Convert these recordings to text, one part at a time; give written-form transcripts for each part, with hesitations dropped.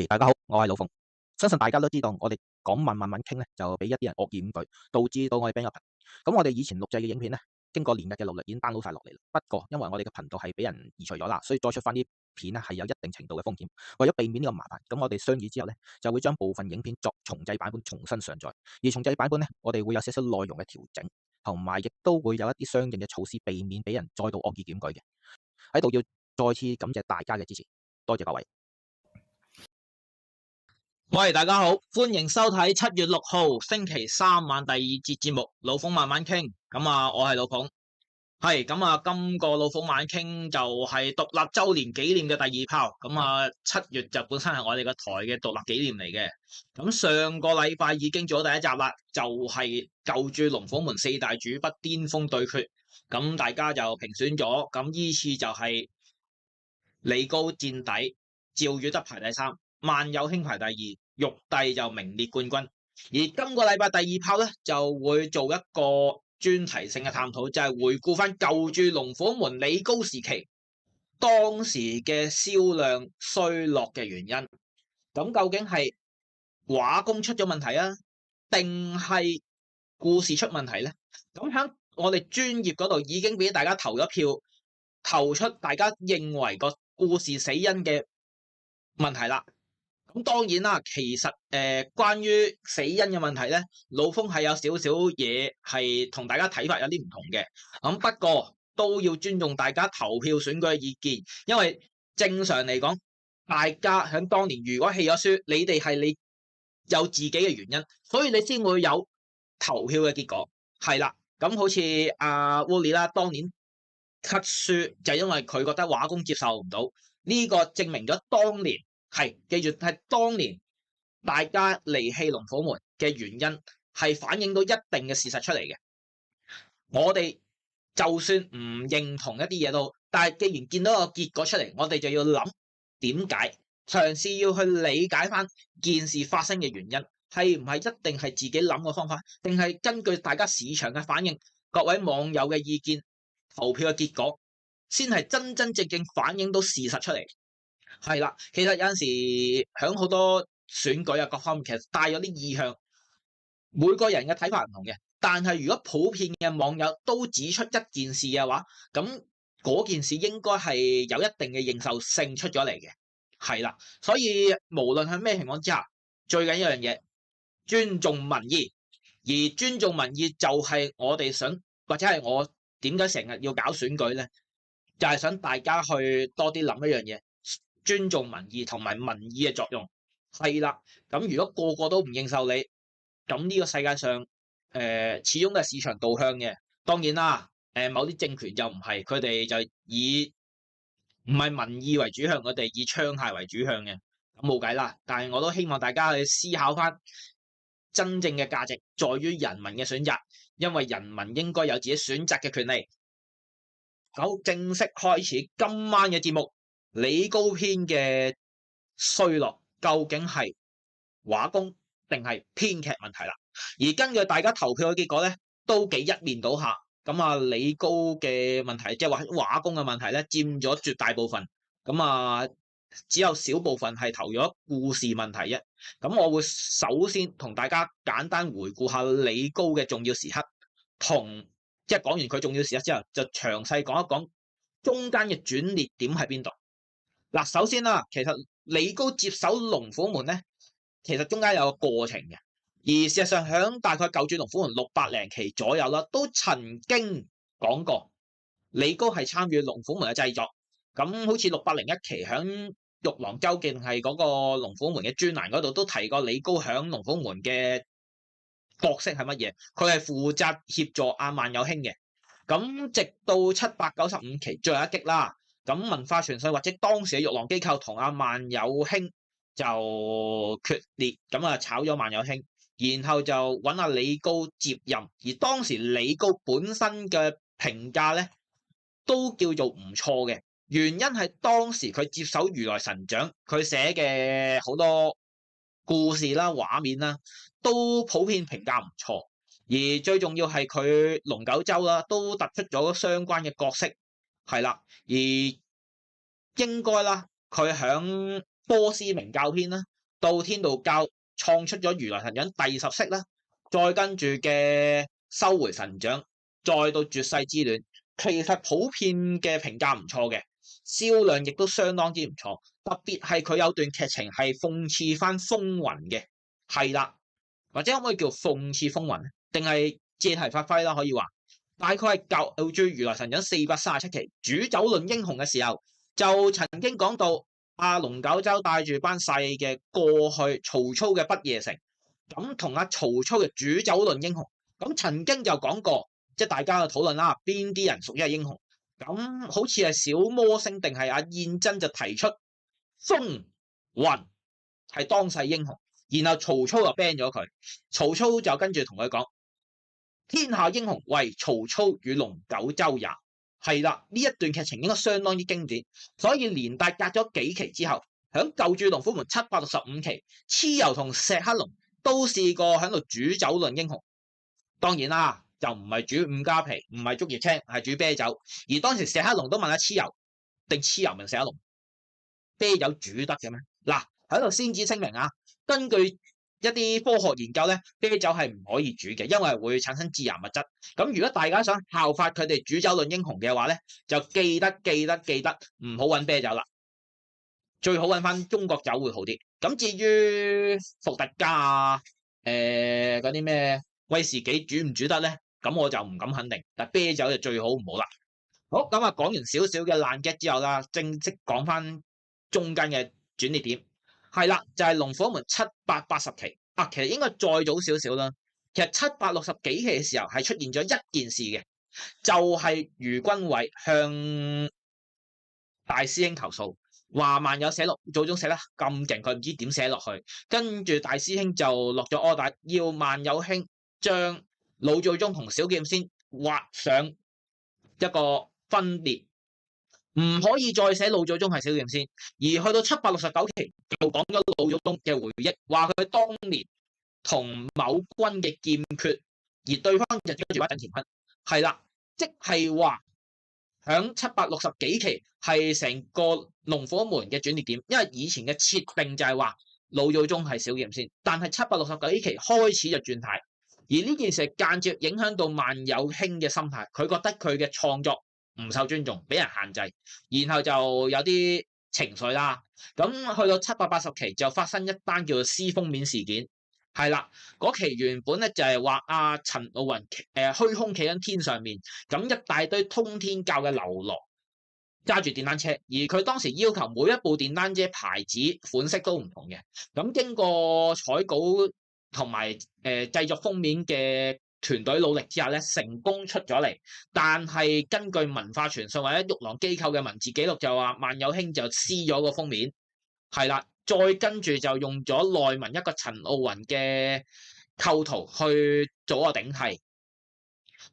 大家好，我係老馮。相信大家都知道，我哋講慢慢傾咧，就俾一啲人惡意咁舉，導致到我哋 ban 咗頻。咁我哋以前錄製嘅影片咧，經過連日嘅努力，已經 download 晒落嚟啦。不過因為我哋嘅頻道係俾人移除咗啦，所以再出翻啲片咧係有一定程度嘅風險。為咗避免呢個麻煩，咁我哋商議之後咧，就會將部分影片作重製版本重新上載。而重製版本咧，我哋會有少少內容嘅調整，同埋亦都會有一啲相應嘅措施，避免俾人再度惡意檢舉嘅。喺度要再次感謝大家嘅支持，多謝各位。喂，大家好，歡迎收睇7月6號星期三晚第二節節目，老馮慢慢傾。我係老馮，今個老馮慢傾就係獨立周年紀念嘅第二炮。7月就本身係我哋個台嘅獨立紀念嚟嘅。咁上個禮拜已經做咗第一集啦，就係舊駐龍虎門四大主筆巔峰對決。咁大家就評選咗，咁依次就係李高墊底，趙宇德排第三，萬有興排第二，玉帝就名列冠軍。而今個禮拜第二炮咧，就會做一個專題性嘅探討，就係回顧翻舊駐龍虎門李高時期當時嘅銷量衰落嘅原因。咁究竟係畫工出咗問題啊，定係故事出問題咧？咁喺我哋專業嗰度已經俾大家投咗票，投出大家認為個故事死因嘅問題啦。咁當然啦，其實關於死因嘅問題咧，老馮係有少少嘢係同大家睇法有啲唔同嘅。咁不過都要尊重大家投票選舉嘅意見，因為正常嚟講，大家喺當年如果棄咗書，你哋係你有自己嘅原因，所以你先會有投票嘅結果。係啦，咁好似阿 Wooly 啦，當年 cut 書就因為佢覺得畫工接受唔到，呢個證明咗當年。記住係當年大家離棄龍虎門嘅原因係反映到一定嘅事實出嚟嘅。我哋就算唔認同一啲嘢都好，但係既然見到個結果出嚟，我哋就要諗點解，嘗試要去理解翻件事發生嘅原因，係唔係一定係自己諗嘅方法，定係根據大家市場嘅反應、各位網友嘅意見、投票嘅結果，先係真真正正反映到事實出嚟。係啦，其實有陣時響好多選舉啊各方面，其實帶有啲意向，每個人嘅睇法唔同嘅。但係如果普遍嘅網友都指出一件事嘅話，咁嗰件事應該係有一定嘅認受性出咗嚟嘅。係啦，所以無論係咩情況之下，最緊要一樣嘢，尊重民意。而尊重民意就係我哋想，或者係我點解成日要搞選舉咧，就係想大家去多啲諗一樣嘢。尊重民意同埋民意嘅作用係啦，咁如果個個都唔認受你，咁呢個世界上始終都係市場導向嘅。當然啦，某啲政權就唔係，佢哋就以唔係民意為主向，佢哋以槍械為主向嘅，咁冇計啦。但係我都希望大家去思考翻，真正嘅價值在於人民嘅選擇，因為人民應該有自己選擇嘅權利。好，正式開始今晚嘅節目。李高篇嘅衰落究竟係畫工定係編劇問題啦？而根據大家投票嘅結果咧，都幾一面倒下。李高嘅問題，即係話畫工嘅問題咧，佔咗絕大部分。只有少部分係投咗故事問題啫。咁我會首先同大家簡單回顧下李高嘅重要時刻，即係講完佢重要時刻之後，就詳細講一講中間嘅轉捩點喺邊度。嗱，首先啦，其實李高接手龍虎門咧，其實中間有個過程嘅。而事實上，響大概舊駐龍虎門600零期左右啦，都曾經講過李高係參與龍虎門嘅製作。咁好似601期響玉郎周記係嗰個龍虎門嘅專欄嗰度都提過李高響龍虎門嘅角色係乜嘢？佢係負責協助阿萬有興嘅。咁直到795期最後一擊啦。咁文化傳信或者當時嘅玉郎機構同阿萬有興就決裂，咁炒咗萬有興，然後就揾阿李高接任。而當時李高本身嘅評價咧都叫做唔錯嘅，原因係當時佢接手如來神掌，佢寫嘅好多故事啦、畫面啦，都普遍評價唔錯。而最重要係佢龍九州啦，都突出咗相關嘅角色。係啦，而應該啦，佢響波斯明教篇啦，到天道教創出咗如來神掌第10式啦，再跟住嘅收回神掌，再到絕世之戀，其實普遍嘅評價唔錯嘅，銷量亦都相當之唔錯。特別係佢有段劇情係諷刺翻風雲嘅，係啦，或者可唔可以叫諷刺風雲，定係借題發揮啦？可以話大概係舊最如來神掌437期煮酒論英雄嘅時候，就曾經講到阿龍九州帶住班細嘅過去曹操嘅不夜城，咁同阿曹操嘅煮酒論英雄，咁曾經就講過，即係大家嘅討論啦，邊啲人屬於係英雄？咁好似係小魔星定係阿燕真就提出風雲係當世英雄，然後曹操就 ban 咗佢，曹操就跟住同佢講：天下英雄為曹操與龍九州也。係啦，呢一段劇情應該相當之經典，所以連帶隔咗幾期之後，響舊著龍虎門765期，蚩尤同石黑龍都試過喺度煮酒論英雄。當然啦，就唔係煮五加皮，唔係竹葉青，係煮啤酒。而當時石黑龍都問阿蚩尤，定蚩尤問石黑龍：啤酒煮得嘅咩？嗱，喺度先至聲明啊，根據一啲科學研究咧，啤酒係唔可以煮嘅，因為會產生致癌物質。咁如果大家想效法佢哋煮酒論英雄嘅話咧，就記得唔好揾啤酒啦，最好揾翻中國酒會好啲。咁至於伏特加啊，嗰啲咩威士忌煮唔煮得咧？咁我就唔敢肯定，但啤酒就最好唔好啦。好，咁啊講完少少嘅爛 gag 之後啦，正式講翻中間嘅轉捩點。係啦，就係龍虎門780期啊，其實應該再早少少啦。其實760幾期嘅時候係出現咗一件事嘅，就係余君偉向大師兄投訴，話萬有寫祖宗寫得咁勁，佢唔知點寫落去。跟住大師兄就落咗 order，要萬有兄將老祖宗同小劍仙畫上一個分裂。唔可以再寫老祖宗係小劍仙，而去到769期就講咗老祖宗嘅回憶，話佢當年同某君嘅劍決，而對方就跟住話躉乾坤，係啦，即係話響760幾期係成個龍虎門嘅轉捩點，因為以前嘅設定就係話老祖宗係小劍仙，但係760幾期開始就轉態，而呢件事間接影響到萬有兄嘅心態，佢覺得佢嘅創作唔受尊重，俾人限制，然後就有啲情緒啦。咁去到780期就發生一單叫做屍封面事件，係啦，嗰期原本咧就係話阿陳奧雲虛空企喺天上面，咁一大堆通天教嘅流羅揸住電單車，而佢當時要求每一部電單車牌子款式都唔同嘅。咁經過採稿同埋製作封面嘅團隊努力之下咧，成功出咗嚟。但係根據文化傳信或者玉郎機構嘅文字記錄就話，萬有兄就撕咗個封面，係啦，再跟住就用咗內文一個陳奧雲嘅構圖去做個頂替。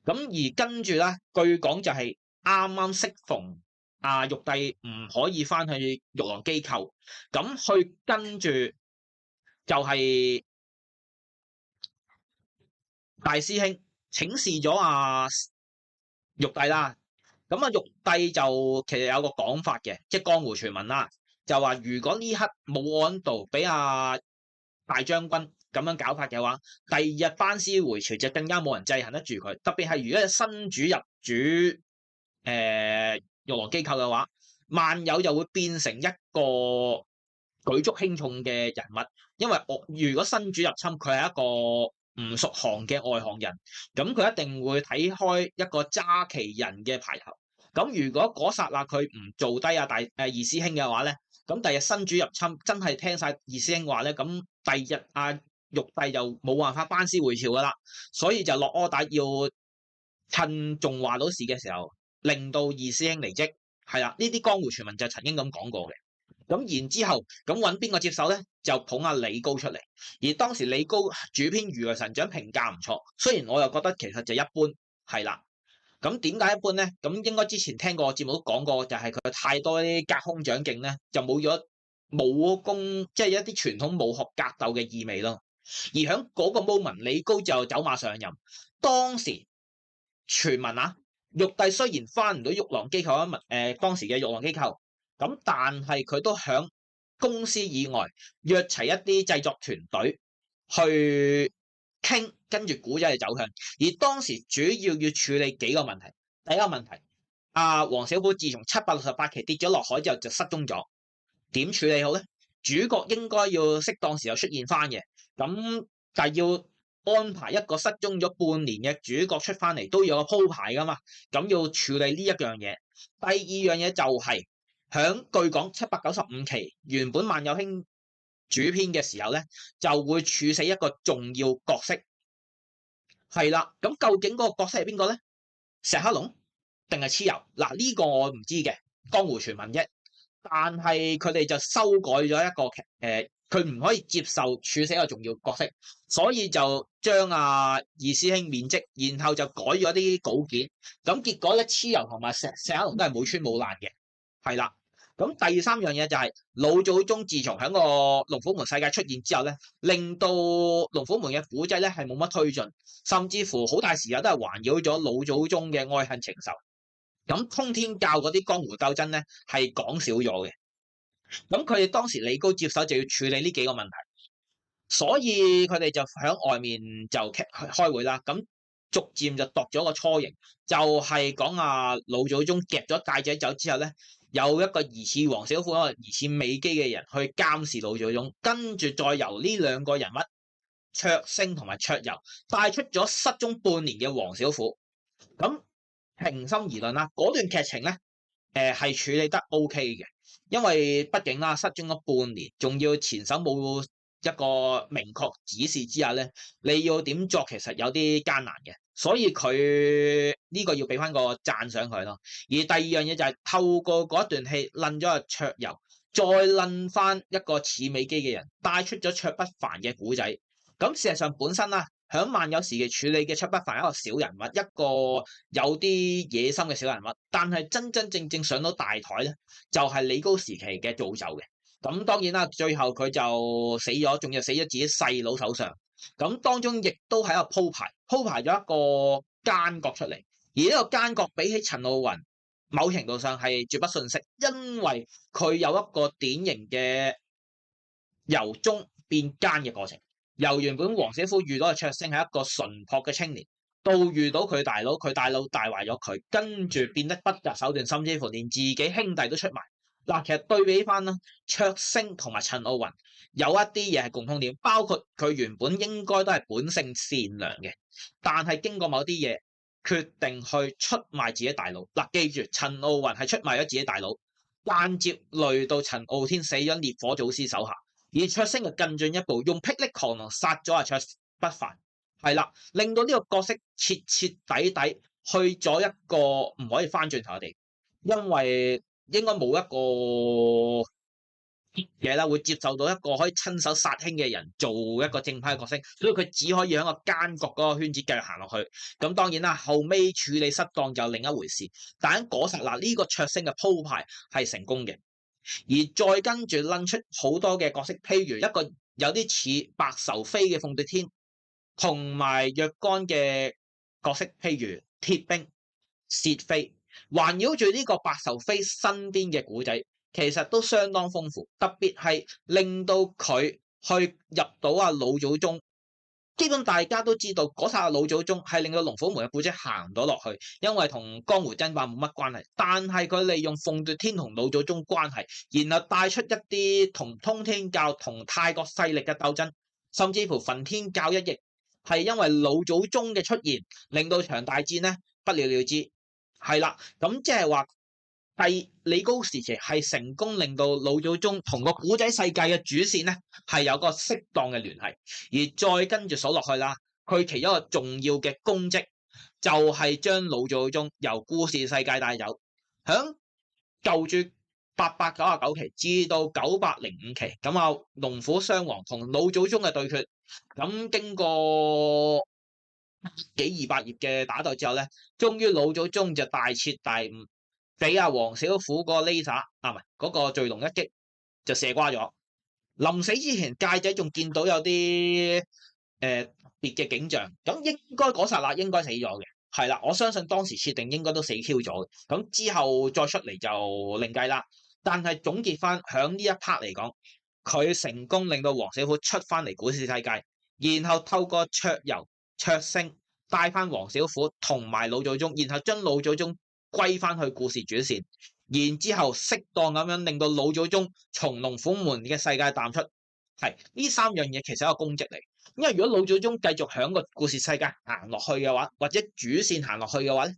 咁而跟住咧，據講就係啱啱適逢玉帝唔可以翻去玉郎機構，咁去跟住就係大師兄請示咗玉帝啦。咁玉帝就其實有個講法嘅，即係江湖傳聞啦，就話如果呢刻冇安度俾大將軍咁樣搞法嘅話，第二日班師回朝就更加冇人制衡得住佢。特別係如果新主入主玉郎機構嘅話，萬有就會變成一個舉足輕重嘅人物，因為如果新主入侵，佢係一個唔熟行嘅外行人，咁佢一定會睇開一個揸旗人嘅牌頭。咁如果嗰剎那佢唔做低二師兄嘅話咧，咁第日新主入侵真係聽晒二師兄話咧，咁第日玉帝就冇辦法班師回朝噶啦，所以就落柯打要趁仲話到事嘅時候，令到二師兄離職。係啦，呢啲江湖傳聞就曾經咁講過嘅。咁然之後，咁揾邊個接手咧？就捧李高出嚟。而當時李高主編《如來神掌》評價唔錯，雖然我又覺得其實就一般。係啦，咁點解一般咧？咁應該之前聽過我節目都講過，就係佢太多啲隔空掌勁咧，就冇咗武功，即係一啲傳統武學格鬥嘅意味咯。而喺嗰個 moment，李高就走馬上任。當時傳聞玉帝雖然翻唔到玉郎機構當時嘅玉郎機構，咁但係佢都響公司以外約齊一啲製作團隊去傾，跟住古仔嘅走向。而當時主要處理幾個問題。第一個問題，黃小虎自從768期跌咗落海之後就失蹤咗，點處理好咧？主角應該要適當時候出現翻嘅，咁但係要安排一個失蹤咗半年嘅主角出翻嚟，都要有個鋪排噶嘛。咁要處理呢一樣嘢。第二樣嘢就係響據講795期原本萬有興主編嘅時候咧，就會處死一個重要角色。係啦，咁究竟嗰個角色係邊個咧？石黑龍定係蚩尤？嗱，呢個我唔知嘅，江湖傳聞啫。但係佢哋就修改咗一個佢唔可以接受處死一個重要角色，所以就將二師兄免職，然後就改咗啲稿件。咁結果咧，蚩尤同埋石黑龍都係冇穿冇爛嘅。係啦，咁第三樣嘢就係老祖宗自從喺個龍虎門世界出現之後咧，令到龍虎門嘅古仔咧係冇乜推進，甚至乎好大時候都係環繞咗老祖宗嘅愛恨情仇。咁通天教嗰啲江湖鬥爭咧係講少咗嘅。咁佢哋當時李高接手就要處理呢幾個問題，所以佢哋就喺外面就開會啦。咁逐漸就度咗個雛形，就係講老祖宗夾咗介仔走之後咧，有一個疑似黃小虎、一個疑似美姬嘅人去監視老祖宗，跟住再由呢兩個人物卓星同埋卓游帶出咗失蹤半年嘅黃小虎。咁平心而論啦，嗰段劇情咧，係處理得 OK 嘅，因為畢竟失蹤咗半年，仲要前手冇一個明確指示之下咧，你要點作其實有啲艱難嘅，所以佢呢個要俾翻個讚賞佢咯。而第二樣嘢就係透過嗰一段戲，撚咗個卓游，再撚翻一個似美姬嘅人，帶出咗卓不凡嘅古仔。咁事實上本身啦，響萬有時期處理嘅卓不凡一個小人物，一個有啲野心嘅小人物，但係真真正正上到大台咧，就係李高時期嘅造就嘅。咁當然啦，最後佢就死咗，仲要死咗自己細佬手上。咁當中亦都係一個鋪排咗一個奸角出嚟。而呢個奸角比起陳奧雲，某程度上係絕不遜色，因為佢有一個典型嘅由忠變奸嘅過程。由原本黃小虎遇到嘅卓星係一個純樸嘅青年，到遇到佢大佬帶壞咗佢，跟住變得不擇手段，甚至乎連自己兄弟都出埋。嗱，其實對比翻啦，卓星同埋陳奧雲有一啲嘢係共通點，包括佢原本應該都係本性善良嘅，但係經過某啲嘢決定去出賣自己大佬。嗱，記住陳奧雲係出賣咗自己大佬，間接累到陳傲天死咗烈火祖師手下。而卓星就更進一步，用霹靂狂狼殺咗卓不凡，係啦，令到呢個角色徹徹底底去咗一個唔可以翻轉頭嘅地，因為應該冇一個嘢啦會接受到一個可以親手殺兄嘅人做一個正派嘅角色，所以佢只可以喺個奸角嗰個圈子繼續行落去。咁當然啦，後尾處理失當就另一回事，但喺嗰剎那呢個卓星嘅鋪排係成功嘅。而再跟住拎出好多嘅角色，譬如一個有啲似白愁飛嘅鳳奪天，同埋若干嘅角色，譬如鐵兵、薛飛，環繞住呢個白愁飛身邊嘅古仔，其實都相當豐富。特別係令到佢去入到老祖宗。基本大家都知道嗰剎老祖宗係令到龍虎門嘅古仔行唔到落去，因為同江湖爭霸冇乜關係。但係佢利用鳳奪天同老祖宗關係，然後帶出一啲同通天教同泰國勢力嘅鬥爭，甚至乎焚天教一役，係因為老祖宗嘅出現，令到場大戰咧不了了之。係啦，咁即係話李高時期係成功令到老祖宗同個古仔世界嘅主線咧係有個適當嘅聯繫，而再跟住數落去啦，佢其中一個重要嘅功績就係將老祖宗由故事世界帶走，響舊住899期至到905期，咁龍虎雙王同老祖宗嘅對決，咁經過幾200頁嘅打鬥之後咧，終於老祖宗就大徹大悟，俾黃小虎個 laser 唔係嗰個聚龍一擊就射瓜咗。臨死之前，介仔仲見到有啲別嘅景象，咁應該嗰剎那應該死咗嘅，係啦，我相信當時設定應該都死 Q 咗嘅。咁之後再出嚟就另計啦。但係總結翻響呢一 part 嚟講，佢成功令到黃小虎出翻嚟股市世界，然後透過桌遊、桌星帶翻黃小虎同埋老祖宗，然後將老祖宗歸翻去故事主線，然之後適當咁樣令到老祖宗從龍虎門嘅世界淡出。係呢三樣嘢其實係一個功績嚟，因為如果老祖宗繼續響個故事世界行落去嘅話，或者主線行落去嘅話咧，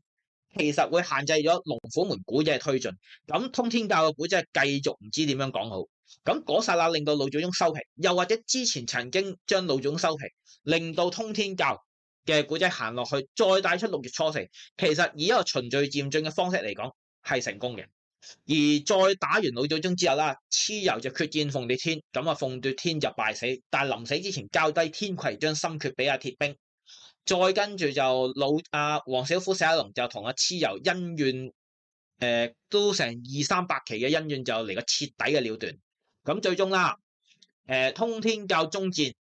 其實會限制咗龍虎門古仔嘅推進。咁通天教嘅古仔繼續唔知點樣講好。咁嗰剎那令到老祖宗收皮，又或者之前曾經將老祖宗收皮，令到通天教嘅古仔行落去，再帶出6月初4，其實以一個循序漸進嘅方式嚟講係成功嘅。而再打完老祖宗之後啦，蚩尤就決戰鳳奪天，咁啊鳳奪天就敗死，但係臨死之前交低天葵將心訣俾阿鐵兵，再跟住就黃小虎寫一龍就同阿蚩尤恩怨，都成200-300期嘅恩怨就嚟個徹底嘅了斷。咁最終啦，通天教終戰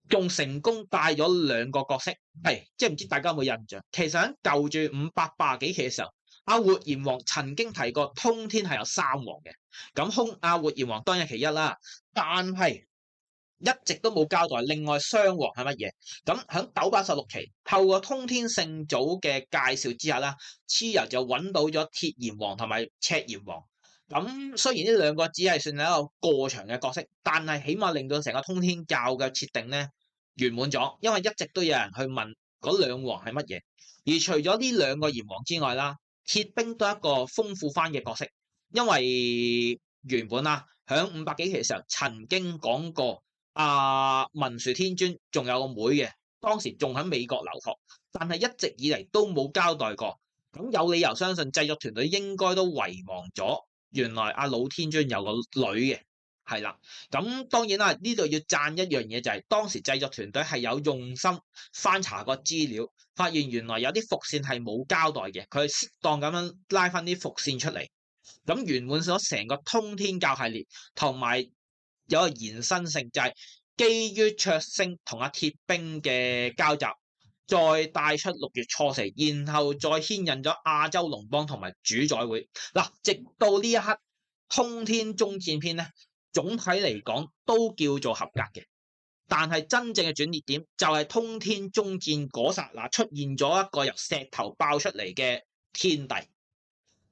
仲成功帶咗2個角色，係即係唔知大家有冇印象？其實喺舊住580幾期嘅時候，阿活閻王曾經提過通天係有3王嘅，咁阿活閻王當然其一啦，但係一直都冇交代另外雙王係乜嘢。咁喺986期透過通天聖祖嘅介紹之下啦，蚩尤就揾到咗鐵閻王同埋赤閻王。咁雖然呢2個只係算係一個過場嘅角色，但係起碼令到成個通天教嘅設定咧圓滿咗，因為一直都有人去問嗰2王係乜嘢。而除咗呢2個閻王之外啦，鐵兵都係一個豐富翻嘅角色，因為原本啦響500幾期嘅時候曾經講過文殊天尊仲有個妹嘅，當時仲喺美國留學，但係一直以嚟都冇交代過。咁有理由相信製作團隊應該都遺忘咗，原來老天尊有個女嘅，係啦。咁當然啦，呢度要讚一樣嘢就係當時製作團隊係有用心翻查過資料，發現原來有啲伏線係冇交代嘅，佢係適當咁樣拉翻啲伏線出嚟，咁圓滿咗成個通天教系列，同埋有個延伸性，就係基於卓星同阿鐵兵嘅交集，再帶出6月初4，然後再牽引咗亞洲龍邦同埋主宰會。嗱，直到呢一刻，通天終戰篇咧，總體嚟講都叫做合格嘅。但係真正嘅轉捩點就係通天終戰嗰剎那出現咗一個由石頭爆出嚟嘅天帝。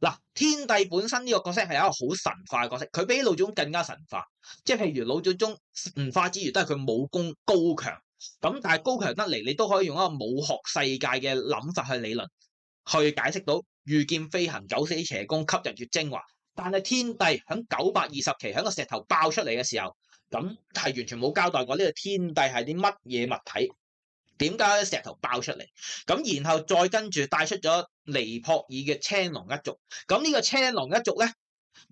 嗱，天帝本身呢個角色係一個好神化嘅角色，佢比老祖宗更加神化。即係譬如老祖宗神化之餘都係佢武功高強，咁但係高強得嚟，你都可以用一個武學世界嘅諗法去理論，去解釋到御劍飛行、九死邪功、吸日月精華。但係天帝喺920期喺個石頭爆出嚟嘅時候，咁係完全冇交代過呢個天帝係啲乜嘢物體，點解石頭爆出嚟？咁然後再跟住帶出咗尼泊爾嘅青龍一族。咁呢個青龍一族咧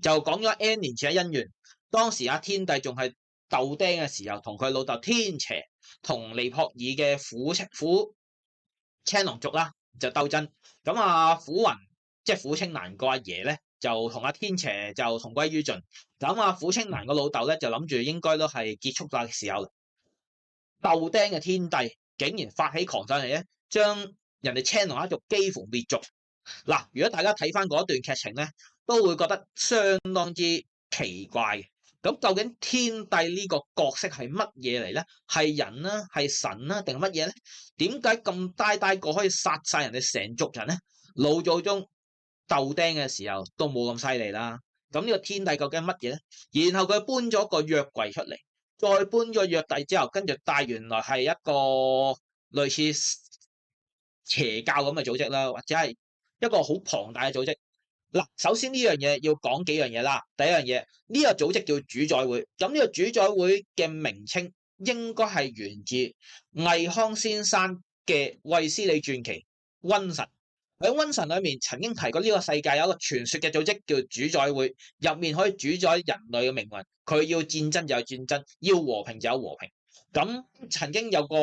就講咗 N 年前嘅恩怨。當時天帝仲係豆丁嘅時候，同佢老豆天邪同尼泊爾嘅虎青龍族啦就鬥爭。咁虎雲即係虎青蘭個阿爺咧，就同天邪就同歸於盡。咁虎青蘭個老豆咧就諗住應該都係結束嘅時候，豆丁嘅天帝竟然發起狂上嚟咧，將人哋青龍一族幾乎滅族。嗱，如果大家睇翻嗰段劇情咧，都會覺得相當之奇怪嘅。咁究竟天帝呢個角色係乜嘢嚟咧？係人啦，係神啦，定係乜嘢咧？點解咁呆個可以殺晒人哋成族人咧？老祖宗鬥釘嘅時候都冇咁犀利啦。咁呢個天帝究竟係乜嘢咧？然後佢搬咗個約櫃出嚟，再搬咗約帝之後，跟住帶原來係一個類似邪教咁嘅組織啦，或者係一個好龐大嘅組織。嗱，首先呢樣嘢要講幾樣嘢啦。第一樣嘢，呢個組織叫主宰會。咁呢個主宰會嘅名稱應該係源自倪匡先生嘅《衛斯理傳奇》瘟神。喺瘟神裏面曾經提過呢個世界有一個傳說嘅組織叫主宰會，入面可以主宰人類嘅命運。佢要戰爭就有戰爭，要和平就有和平。咁曾經有個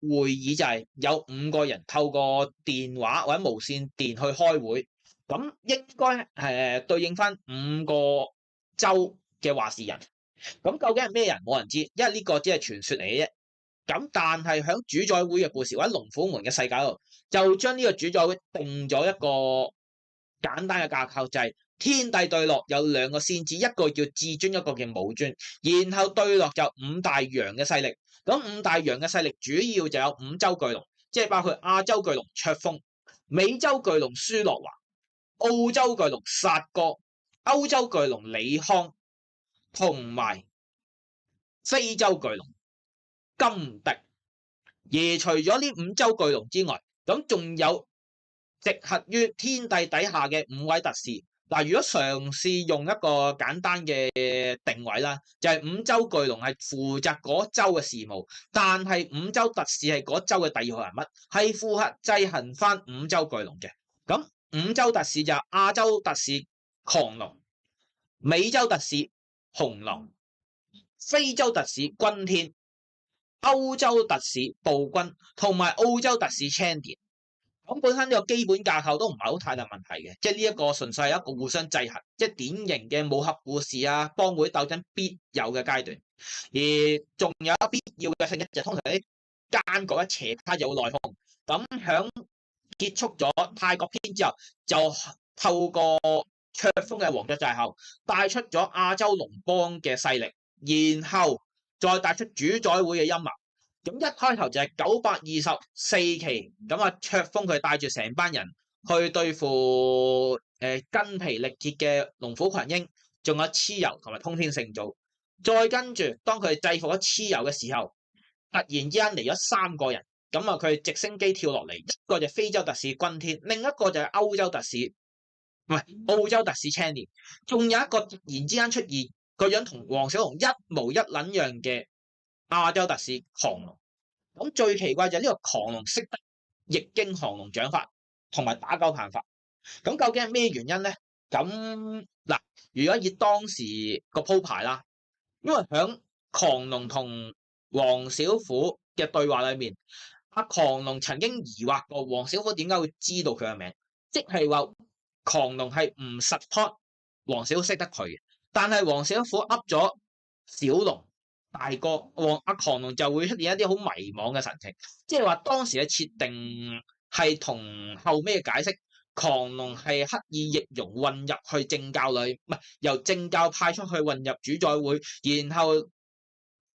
會議就係有5個人透過電話或者無線電去開會。咁應該對應翻5個州嘅話事人。咁究竟係咩人？冇人知，因為呢個只係傳說嚟嘅啫。咁但係喺主宰會嘅故事或者龍虎門嘅世界度，就將呢個主宰會定咗一個簡單嘅架構，就係天帝對落有兩個仙子，一個叫至尊，一個叫武尊。然後對落就五大洋嘅勢力，咁五大洋嘅勢力主要就有五洲巨龍，即係包括亞洲巨龍卓峰、美洲巨龍舒樂華、澳洲巨龍薩哥、歐洲巨龍李康，同埋非洲巨龍金迪。而除咗呢五洲巨龍之外，咁仲有直轄於天帝底下嘅五位特使。嗱，如果嘗試用一個簡單嘅定位啦，就係五洲巨龍係負責嗰州嘅事務，但係五洲特使係嗰州嘅第二號人物，係負責制衡翻五洲巨龍嘅。咁五洲特使就係亞洲特使狂龍、美洲特使紅龍、非洲特使軍天、歐洲特使暴君同埋澳洲特使青田。咁本身呢個基本架構都唔係好太大問題嘅，即係呢一個純粹係一個互相制衡，即係典型嘅武俠故事啊、幫會鬥爭必有嘅階段。而仲有必要嘅性質就通常啲奸角一斜卡有內訌。咁響結束咗泰國篇之後，就透過卓峰嘅黃雀寨後，帶出咗亞洲龍邦嘅勢力，然後再帶出主宰會嘅陰謀。咁一開頭就係924期，咁啊卓峰佢帶住成班人去對付筋疲力竭嘅龍虎群英，仲有蚩尤同埋通天聖祖。再跟住，當佢制服咗蚩尤嘅時候，突然之間嚟咗3個人，咁啊佢直升機跳落嚟，一個就係非洲特使軍天，另一個就係歐洲特使，唔係澳洲特使青年，仲有一個突然之間出現，個樣同黃小龍一模一撚樣嘅亞洲特使狂龍。咁最奇怪就係呢個狂龍識得易經降龍掌法同埋打狗棒法。咁究竟係咩原因咧？咁嗱，如果以當時個鋪排啦，因為響狂龍同黃小虎嘅對話裏面，阿狂龍曾經疑惑過黃小虎點解會知道佢嘅名，即係話狂龍係唔 support 黃小虎識得佢嘅，但係黃小虎噏咗小龍大哥，阿狂龍就會出現一啲好迷惘嘅神情，即係話當時嘅設定係同後尾嘅解釋，狂龍係刻意易容混入去正教裏，唔係由正教派出去混入主宰會，然後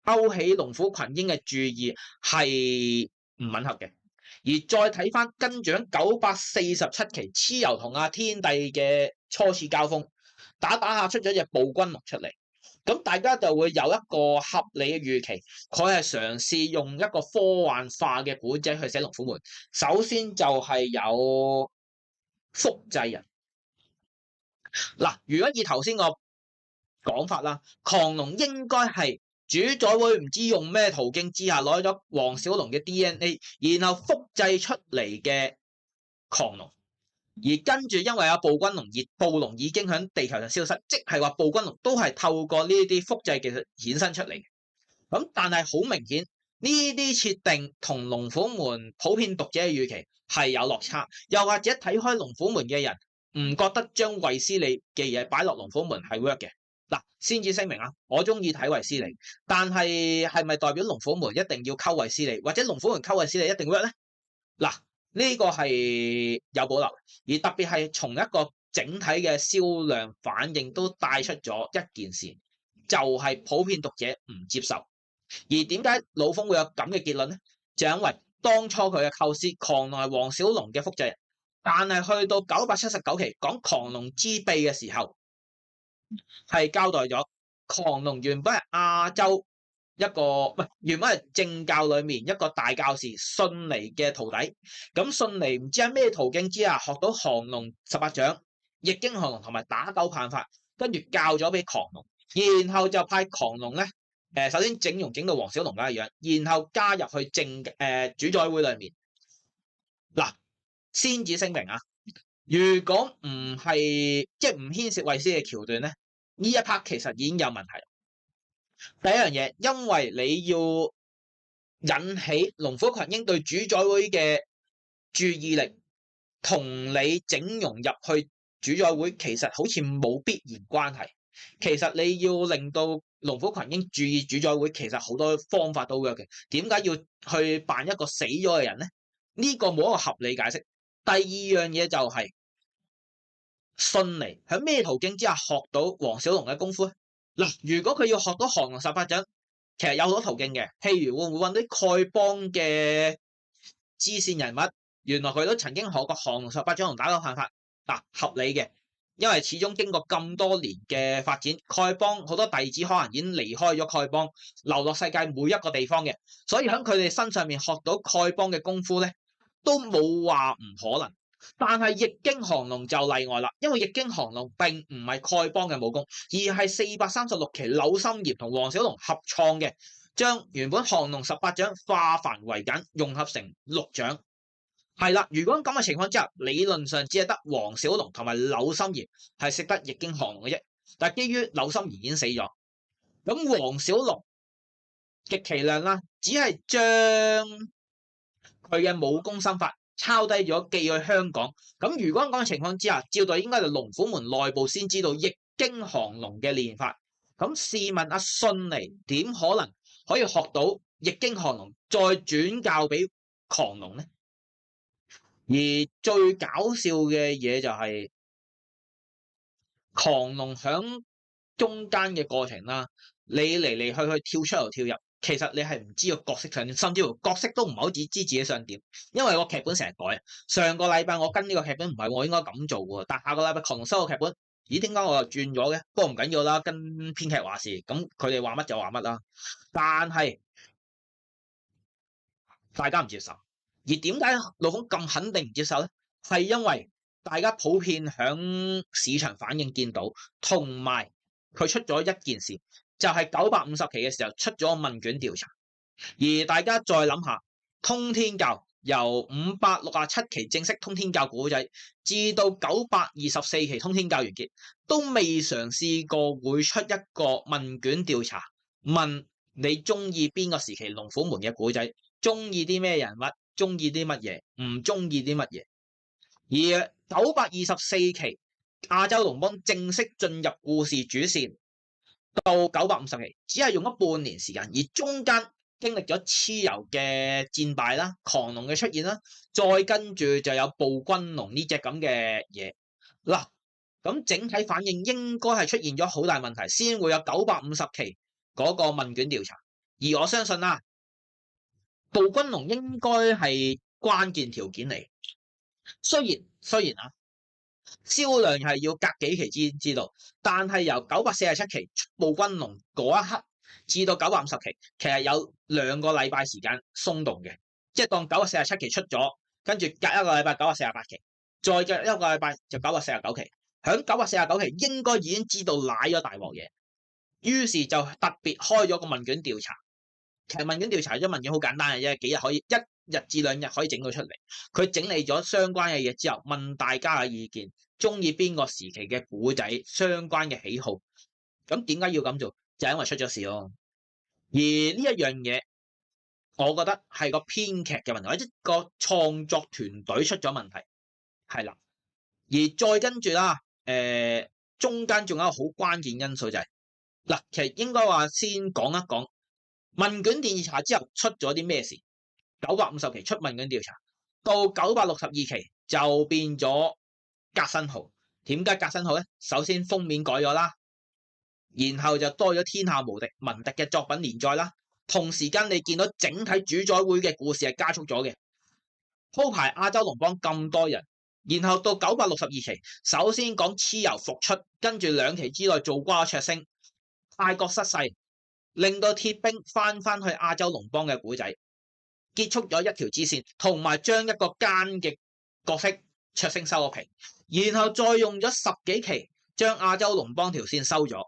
勾起龍虎群英嘅注意係唔吻合嘅。而再睇翻跟住947期，蚩尤同阿天帝嘅初次交鋒，打下出咗隻暴君龍出嚟。咁大家就會有一個合理嘅預期，佢係嘗試用一個科幻化嘅古仔去寫龍虎門。首先就係有複製人。嗱，如果以頭先個講法啦，狂龍應該係主宰會唔知用咩途徑之下攞咗黃小龍嘅 DNA， 然後複製出嚟嘅狂龍。而跟住因為有暴君龍，而暴龍已經喺地球上消失，即係話暴君龍都係透過呢啲複製技術衍生出嚟嘅。咁但係好明顯呢啲設定同龍虎門普遍讀者嘅預期係有落差，又或者睇開龍虎門嘅人唔覺得將衛斯理嘅嘢擺落龍虎門係 work 嘅。嗱，先至聲明啊，我中意睇衛斯理，但係係咪代表龍虎門一定要溝衛斯理，或者龍虎門溝衛斯理一定 work 咧？嗱，呢個係有保留，而特別係從一個整體嘅銷量反應都帶出咗一件事，就係普遍讀者唔接受。而點解老風會有咁嘅結論咧？就因為當初佢嘅構思狂龍係黃小龍嘅複製人，但係去到979期講狂龍之秘嘅時候，係交代咗狂龍原本係亞洲一個唔係，原本係正教裏面一個大教士信尼嘅徒弟。咁信尼唔知喺咩途徑之下學到降龍18掌、易經降龍同埋打狗棒法，跟住教咗俾狂龍，然後就派狂龍咧首先整容整到黃小龍咁嘅樣，然後加入去主宰會裏面。嗱，先至聲明啊，如果唔係即係唔牽涉衛斯嘅橋段咧，呢一 part 其實已經有問題。第一樣嘢，因為你要引起龍虎群英對主宰會嘅注意力，同你整容入去主宰會其實好似冇必然關係。其實你要令到龍虎群英注意主宰會，其實好多方法都 work 嘅。點解要去扮一個死咗嘅人咧？呢個冇一個合理解釋。第二樣嘢就係迅尼喺咩途徑之下學到黃小龍嘅功夫咧？嗱，如果佢要學到降龍十八掌，其實有好多途徑嘅，譬如會唔會揾啲丐幫嘅支線人物，原來佢都曾經學過降龍十八掌同打鬥犯法，嗱，合理嘅，因為始終經過咁多年嘅發展，丐幫好多弟子可能已經離開咗丐幫，流落世界每一個地方嘅，所以喺佢哋身上面學到丐幫嘅功夫咧，都冇話唔可能。但係易經降龍就例外啦，因為易經降龍並唔係丐幫嘅武功，而係436期柳心炎同黃小龍合創嘅，將原本降龍十八掌化繁為簡，融合成6掌。係啦，如果咁嘅情況之下，理論上只係得黃小龍同埋柳心炎係識得易經降龍嘅啫。但係基於柳心炎已經死咗，咁黃小龍極其量啦，只係將佢嘅武功心法抄低咗寄去香港。咁如果咁嘅情況之下，照道應該係龍虎門內部先知道易經降龍嘅練法。咁試問阿迅尼點可能可以學到易經降龍，再轉教俾狂龍呢？而最搞笑嘅嘢就係狂龍響中間嘅過程啦，你嚟嚟去去跳出又跳入，其實你係唔知個角色想點，甚至乎角色都唔係好知自己想點，因為個劇本成日改。上個禮拜我跟呢個劇本唔係我應該咁做喎，但下個禮拜狂龍收個劇本，咦，點解我又轉咗嘅？不過唔緊要啦，跟編劇話事，咁佢哋話乜就話乜啦。但係大家唔接受，而點解老馮咁肯定唔接受咧？係因為大家普遍響市場反應見到，同埋佢出咗一件事，就係950期嘅時候出咗問卷調查。而大家再諗下，通天教由567期正式通天教古仔，至到924期通天教完結，都未嘗試過會出一個問卷調查，問你中意邊個時期龍虎門嘅古仔，中意啲咩人物，中意啲乜嘢，唔中意啲乜嘢。而924期亞洲龍幫正式進入故事主線，到950期只係用咗半年時間，而中間經歷咗蚩尤嘅戰敗啦、狂龍嘅出現啦，再跟住就有暴君龍呢隻咁嘅嘢。嗱，咁整體反應應該係出現咗好大問題，先會有950期嗰個問卷調查。而我相信啦，暴君龍應該係關鍵條件嚟。雖然啊，銷量係要隔幾期先知道，但係由947期出暴君龍嗰一刻至到950期，其實有2個禮拜時間鬆動嘅，即係當947期出咗，跟住隔一個禮拜948期，再隔一個禮拜就949期。響949期應該已經知道瀨咗大鑊嘢，於是就特別開咗個問卷調查。其實問卷調查咗問卷好簡單嘅啫，幾日可以1日至2日可以整到出嚟。佢整理咗相關嘅嘢之後，問大家嘅意見，中意邊個時期嘅古仔，相關嘅喜好。咁點解要咁做？就係因為出咗事咯。而呢一樣嘢，我覺得係個編劇嘅問題，或者個創作團隊出咗問題，係啦。而再跟住啦，中間仲有一個好關鍵因素就係嗱，其實應該話先講一講。問卷調查之後出咗啲咩事？950期出問卷調查，到962期就變咗革新號。點解革新號咧？首先封面改咗啦，然後就多咗天下無敵文迪嘅作品連載啦。同時間你見到整體主宰會嘅故事係加速咗嘅，鋪排亞洲龍幫咁多人，然後到962期，首先講蚩尤復出，跟住2期之內做瓜卓星，泰國失勢。令到鐵兵翻去亞洲龍幫嘅古仔，結束咗一條支線，同埋將一個奸嘅角色卓星收咗皮，然後再用咗10幾期將亞洲龍幫條線收咗，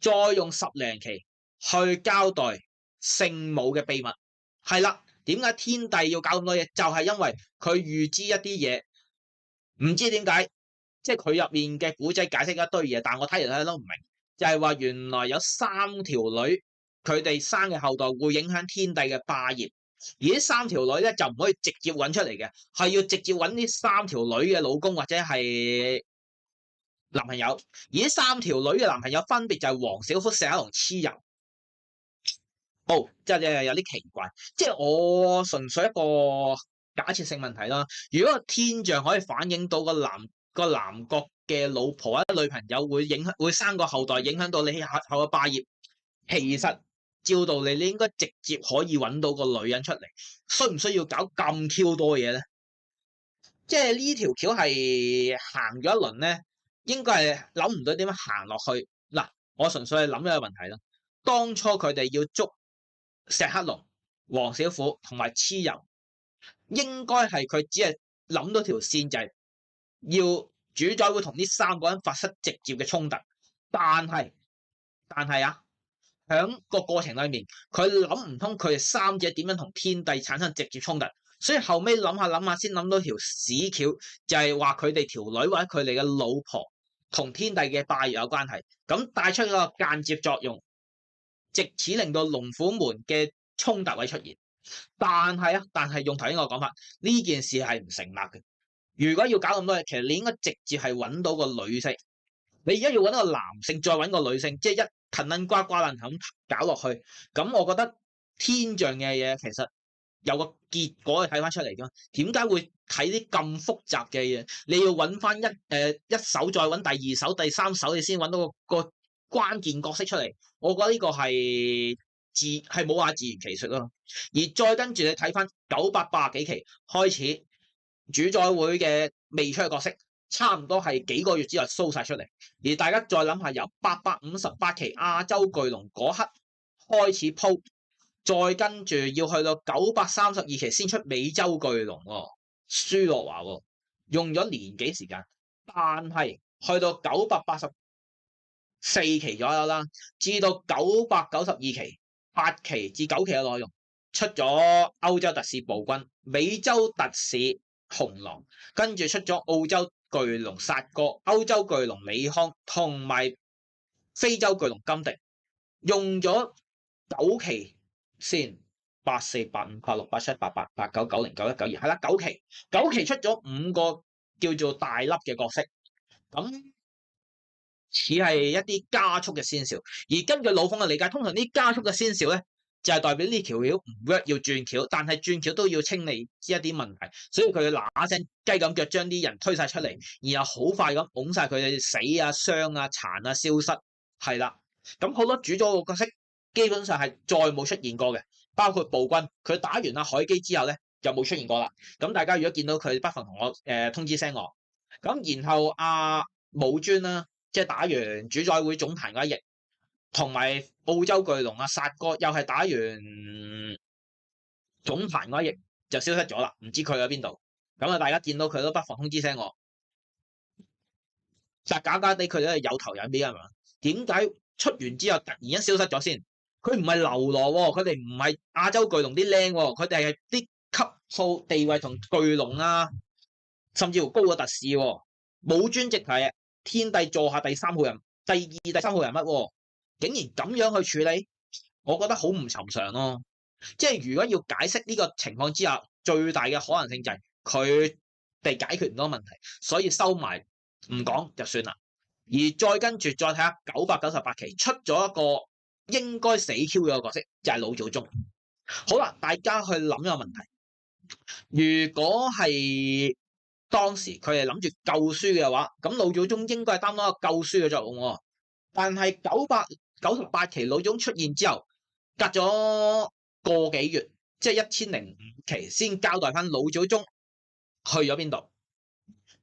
再用10零期去交代聖母嘅秘密。係啦，點解天帝要搞咁多嘢？就係因為佢預知一啲嘢，唔知點解，即係佢入面嘅古仔解釋一堆嘢，但我睇嚟睇都唔明，就係話原來有3條女。佢哋生嘅後代會影響天帝嘅霸業，而呢3條女咧就唔可以直接揾出嚟嘅，係要直接揾呢3條女嘅老公或者係男朋友。而呢3條女嘅男朋友分別就係黃小福、石黑龍、蚩尤。即係有啲奇怪，即係我純粹一個假設性問題啦。如果個天象可以反映到個男個男角嘅老婆或者女朋友會生個後代，影響到你日後嘅霸業。其實照道理你應該直接可以揾到個女人出嚟，需唔需要搞咁 Q 多嘢咧？即係呢條橋係行咗一輪咧，應該係諗唔到點樣行落去。嗱，我純粹係諗一個問題啦。當初佢哋要捉石黑龍、黃小虎同埋蚩尤，應該係佢只係諗到條線，就係要主宰會同呢3個人發生直接嘅衝突。但係啊，喺個過程裏面，佢諗唔通佢哋3者點樣同天帝產生直接衝突。所以後尾諗下先諗到條屎橋，就係話佢哋條女或者佢哋嘅老婆同天帝嘅霸業有關係，咁帶出一個間接作用，藉此令到龍虎門嘅衝突位出現。但係用頭先個講法，呢件事係唔成立嘅。如果要搞咁多嘢，其實你應該直接係揾到個女性。你而家要揾個男性，再揾個女性，即係一騰撚瓜瓜撚咁搞落去。咁我覺得天象嘅嘢其實有個結果係睇翻出嚟㗎嘛。點解會睇啲咁複雜嘅嘢？你要揾翻一手，再揾第2手、第3手，你先揾到個關鍵角色出嚟。我覺得呢個係冇話自圓其說咯。而再跟住你睇翻980幾期開始主宰會嘅未出嘅角色，差唔多係幾個月之內 show 晒出嚟。而大家再諗下，由858期亞洲巨龍嗰刻開始鋪，再跟住要去到932期先出美洲巨龍喎，舒樂華喎，用咗年幾時間。但係去到984期左右啦，至到992期8期至9期嘅內容，出咗歐洲特使暴君、美洲特使紅狼，跟住出咗澳洲巨龍殺哥、歐洲巨龍李康同埋非洲巨龍金迪，用咗9期先，84、85、86、87、88、89、90、91、92，係啦，9期出咗5個叫做大粒嘅角色，咁似係一啲加速嘅先兆。而根據老馮嘅理解，通常啲加速嘅先兆咧，就係代表呢條橋唔 work 要轉橋，但係轉橋都要清理一啲問題，所以佢嗱嗱聲雞咁腳將啲人推晒出嚟，然後好快咁拱晒佢哋死啊、傷啊、殘啊、消失，係啦。咁好多主宰個角色基本上係再冇出現過嘅，包括暴君，佢打完阿海基之後咧就冇出現過啦。咁大家如果見到佢，不妨同我通知聲我。咁然後阿武尊啦，即係打完主宰會總壇嗰一役，同埋澳洲巨龍啊殺哥又係打完總壇嗰一役就消失咗啦，唔知佢喺邊度。咁啊，大家見到佢都不妨通知聲我。但假假地佢都係有頭有尾係嘛？點解出完之後突然間消失咗先？佢唔係流羅喎，佢哋唔係亞洲巨龍啲靚喎，佢哋係啲級數地位同巨龍啊，甚至乎高過特使喎。武尊直係天帝座下第2、第3號人物喎，竟然咁樣去處理，我覺得好唔尋常咯。即係如果要解釋呢個情況之下，最大嘅可能性就係佢哋解決唔到問題，所以收埋唔講就算啦。而再跟住再睇下998期出咗一個應該死 Q 嘅角色，就係老祖宗。好啦，大家去諗一個問題，如果係當時佢哋諗住救書嘅話，咁老祖宗應該係擔當一個救書嘅作用喎。但係998期老祖宗出現之後，隔咗個幾月，即係1005期先交代翻老祖宗去咗邊度，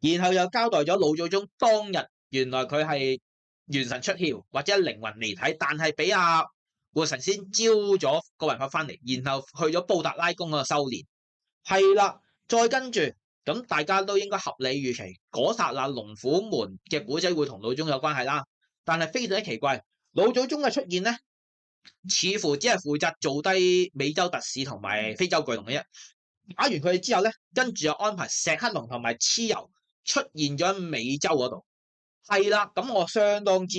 然後又交代咗老祖宗當日原來佢係元神出竅或者靈魂離體，但係俾阿活神仙招咗個魂魄翻嚟，然後去咗布達拉宮嗰度修煉。係啦，再跟住咁大家都應該合理預期嗰剎那龍虎門嘅古仔會同老祖宗有關係啦。但係非常之奇怪，老祖宗嘅出現咧，似乎只係負責做低美洲特使同埋非洲巨龍嘅啫。打完佢哋之後咧，跟住又安排石黑龍同埋蚩尤出現咗喺美洲嗰度。係啦，咁我相當之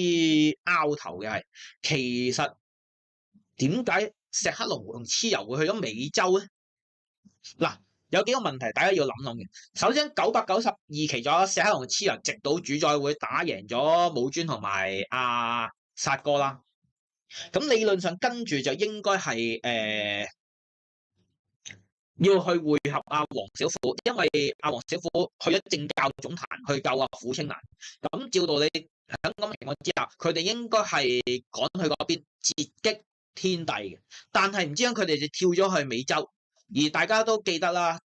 拗頭嘅係，其實點解石黑龍同蚩尤會去咗美洲咧？嗱，有幾個問題大家要諗諗嘅。首先992期咗石黑龍同蚩尤直到主宰會打贏咗武尊同埋阿殺哥啦。咁理論上跟住就應該係要去會合阿黃小虎，因為阿黃小虎去咗政教總壇去救阿傅青蘭。咁照道理喺咁情況之下，佢哋應該係趕去嗰邊截擊天帝嘅，但係唔知點解佢哋就跳咗去美洲，而大家都記得啦。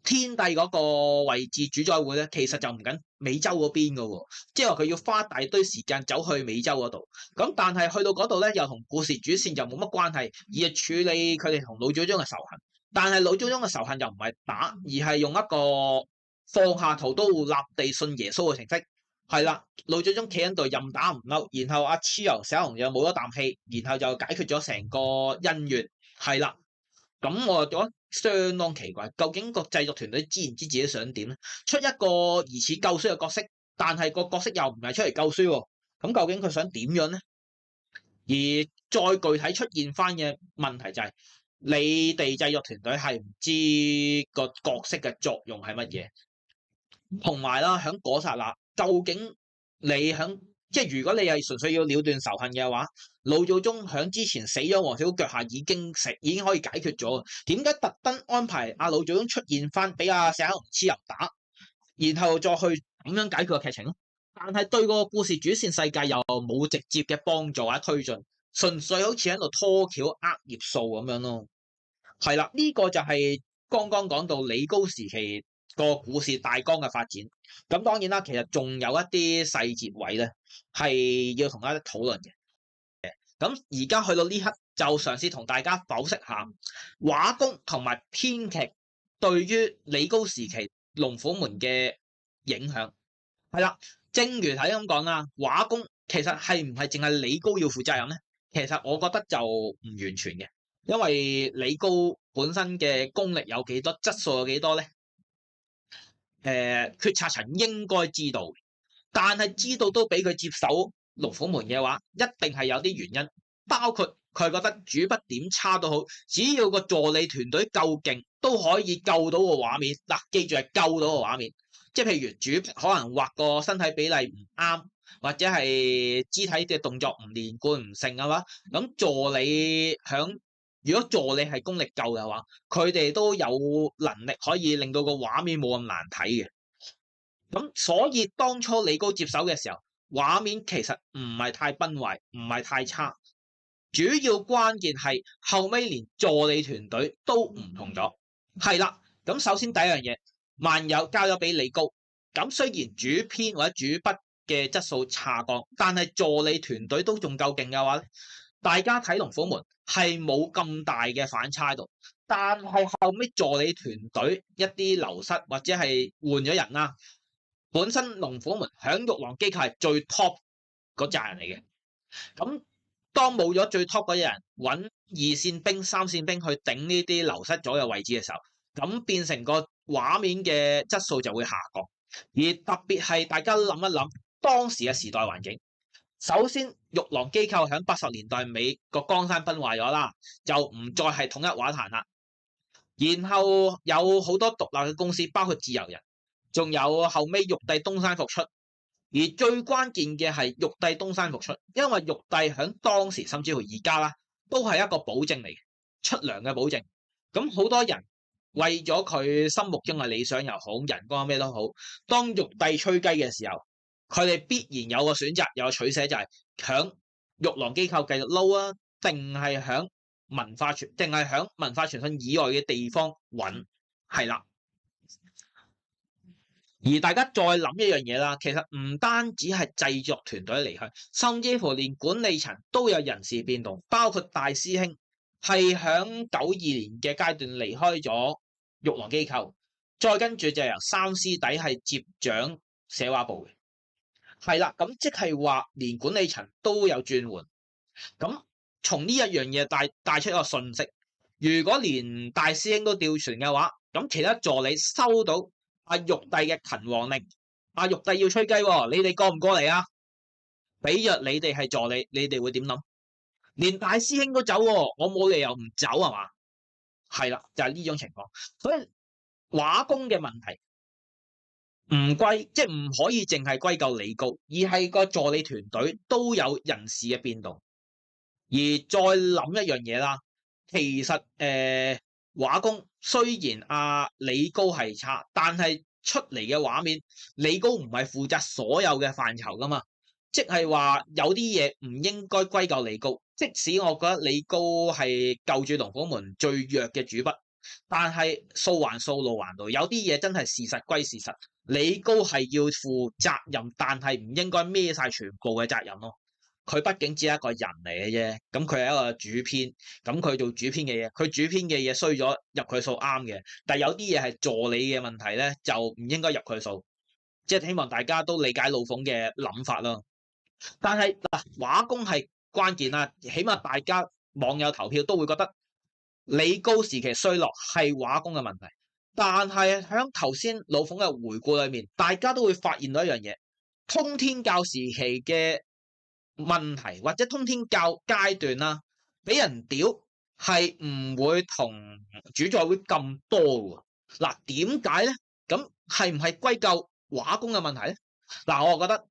天帝嗰個位置主宰會咧，其實就唔緊美洲嗰邊嘅喎，即係話佢要花大堆時間走去美洲嗰度。咁但係去到嗰度咧，又同故事主線又冇乜關係，而係處理佢哋同老祖宗嘅仇恨。但係老祖宗嘅仇恨又唔係打，而係用一個放下屠刀立地信耶穌嘅程式。係啦，老祖宗企喺度任打唔嬲，然後阿蚩尤小龍又冇咗啖氣，然後就解決咗成個恩怨。係啦。咁我覺得相當奇怪，究竟個製作團隊知唔知自己想點咧？出一個疑似救書嘅角色，但係個角色又唔係出嚟救書喎，咁究竟佢想點樣咧？而再具體出現翻嘅問題就係，你哋製作團隊係唔知個角色嘅作用係乜嘢，同埋啦，響嗰剎那，究竟你響即係如果你係純粹要了斷仇恨嘅話，老祖宗響之前死咗黃小虎腳下已經可以解決咗，點解特登安排阿老祖宗出現翻俾阿石黑龍黐入打，然後再去咁樣解決個劇情咯？但係對個故事主線世界又冇直接嘅幫助或者推進，純粹好似喺度拖橋呃頁數咁樣咯。係啦，呢個就係剛剛講到李高時期個故事大綱嘅發展。咁當然啦，其實仲有一啲細節位咧係要同大家討論嘅。咁而家去到呢刻，就嘗試同大家剖析下畫工同埋編劇對於李高時期龍虎門嘅影響。係啦，正如睇咁講啦，畫工其實係唔係淨係李高要負責任咧？其實我覺得就唔完全嘅，因為李高本身嘅功力有幾多，質素有幾多咧？決策層應該知道，但係知道都俾佢接手龍虎門嘅話，一定係有啲原因，包括佢覺得主筆點差都好，只要個助理團隊夠勁，都可以救到個畫面。嗱，記住係救到個畫面，即係譬如主筆可能畫個身體比例唔啱，或者係肢體嘅動作唔連貫唔成嘅話，咁助理如果助理係功力夠嘅話，佢哋都有能力可以令到個畫面冇咁難睇嘅。咁所以當初李高接手嘅時候，畫面其實唔係太崩壞，唔係太差。主要關鍵係後尾連助理團隊都唔同咗。係啦，咁首先第一樣嘢，漫友交咗俾李高，咁雖然主編或者主筆嘅質素下降，但係助理團隊都仲夠勁嘅話咧，大家睇龍虎門係冇咁大嘅反差度。但係後尾助理團隊一啲流失或者係換咗人啦，本身龍虎門響玉郎機構係最 top 嗰扎人嚟嘅，咁當冇咗最 top 嗰啲人，揾二線兵、三線兵去頂呢啲流失咗嘅位置嘅時候，咁變成個畫面嘅質素就會下降。而特別係大家諗一諗當時嘅時代環境，首先玉郎機構響80年代尾個江山崩壞咗啦，就唔再係統一畫壇啦。然後有好多獨立嘅公司，包括自由人，仲有後尾玉帝東山復出。而最關鍵嘅係玉帝東山復出，因為玉帝響當時甚至乎而家啦，都係一個保證嚟嘅，出糧嘅保證。咁好多人為咗佢心目中嘅理想又好，人工咩都好，當玉帝吹雞嘅時候，佢哋必然有個選擇，有個取捨，就係響玉郎機構繼續撈啊，定係響文化傳信以外嘅地方揾。係啦。而大家再諗一樣嘢啦，其實唔單止係製作團隊離開，甚至乎連管理層都有人事變動，包括大師兄係響92年嘅階段離開咗玉郎機構，再跟住就由三師弟係接掌社畫部嘅。係啦，咁即係話連管理層都有轉換。咁從呢一樣嘢帶出一個訊息，如果連大師兄都調船嘅話，咁其他助理收到阿玉帝嘅勤王令，阿玉帝要吹雞喎，你哋過唔過嚟啊？比若你哋係助理，你哋會點諗？連大師兄都走喎，我冇理由唔走係嘛？係啦，就係呢種情況。所以畫工嘅問題即係唔可以淨係歸咎李高，而係個助理團隊都有人事嘅變動。而再諗一樣嘢啦，其實畫工雖然李高係差，但係出嚟嘅畫面，李高唔係負責所有嘅範疇噶嘛，即係話有啲嘢唔應該歸咎李高。即使我覺得李高係救住龍虎門最弱嘅主筆，但係數還數，路還路，有啲嘢真係事實歸事實。李高係要負責任，但係唔應該孭晒全部嘅責任咯。佢畢竟只係一個人嚟嘅啫，咁佢係一個主編，咁佢做主編嘅嘢，佢主編嘅嘢衰咗入佢數啱嘅，但係有啲嘢係助理嘅問題咧，就唔應該入佢數，即係希望大家都理解老馮嘅諗法咯。但係嗱，畫工係關鍵啦，起碼大家網友投票都會覺得李高時期衰落係畫工嘅問題，但係喺頭先老馮嘅回顧裏面，大家都會發現到一樣嘢，通天教時期嘅問題或者通天教階段啦，俾人屌係唔會同主宰會咁多嘅。嗱，點解咧？咁係唔係歸咎畫工嘅問題咧？嗱，我覺得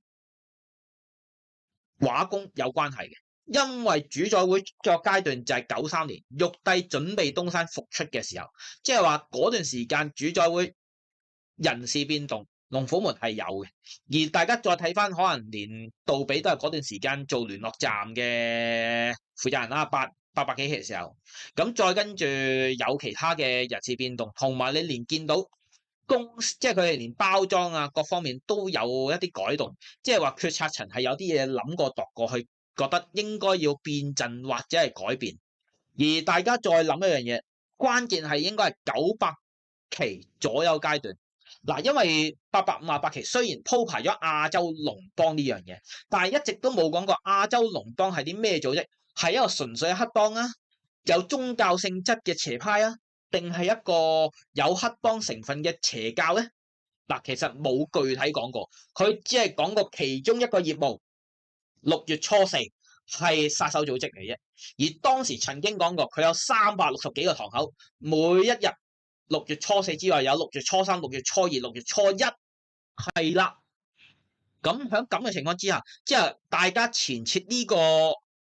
畫工有關係嘅，因為主宰會作階段就係93年，玉帝準備東山復出嘅時候，即係話嗰段時間主宰會人事變動。龍虎門係有嘅，而大家再睇翻，可能連杜比都係嗰段時間做聯絡站嘅負責人啦，800幾期嘅時候，咁再跟住有其他嘅人事變動，同埋你連見到公司，即係佢哋連包裝啊各方面都有一啲改動，即係話決策層係有啲嘢諗過度過去，覺得應該要變陣或者係改變，而大家再諗一樣嘢，關鍵係應該係900期左右階段。嗱，因為858期雖然鋪排咗亞洲龍幫呢樣嘢，但係一直都冇講過亞洲龍幫係啲咩組織，係一個純粹黑幫啊，有宗教性質嘅邪派啊，定係一個有黑幫成分嘅邪教咧？嗱，其實冇具體講過，佢只係講過其中一個業務6月初4係殺手組織嚟啫，而當時曾經講過佢有360幾個堂口，每一日6月初4之外有6月初3、6月初2、6月初1，係啦。咁喺咁嘅情況之下，即係大家前設呢個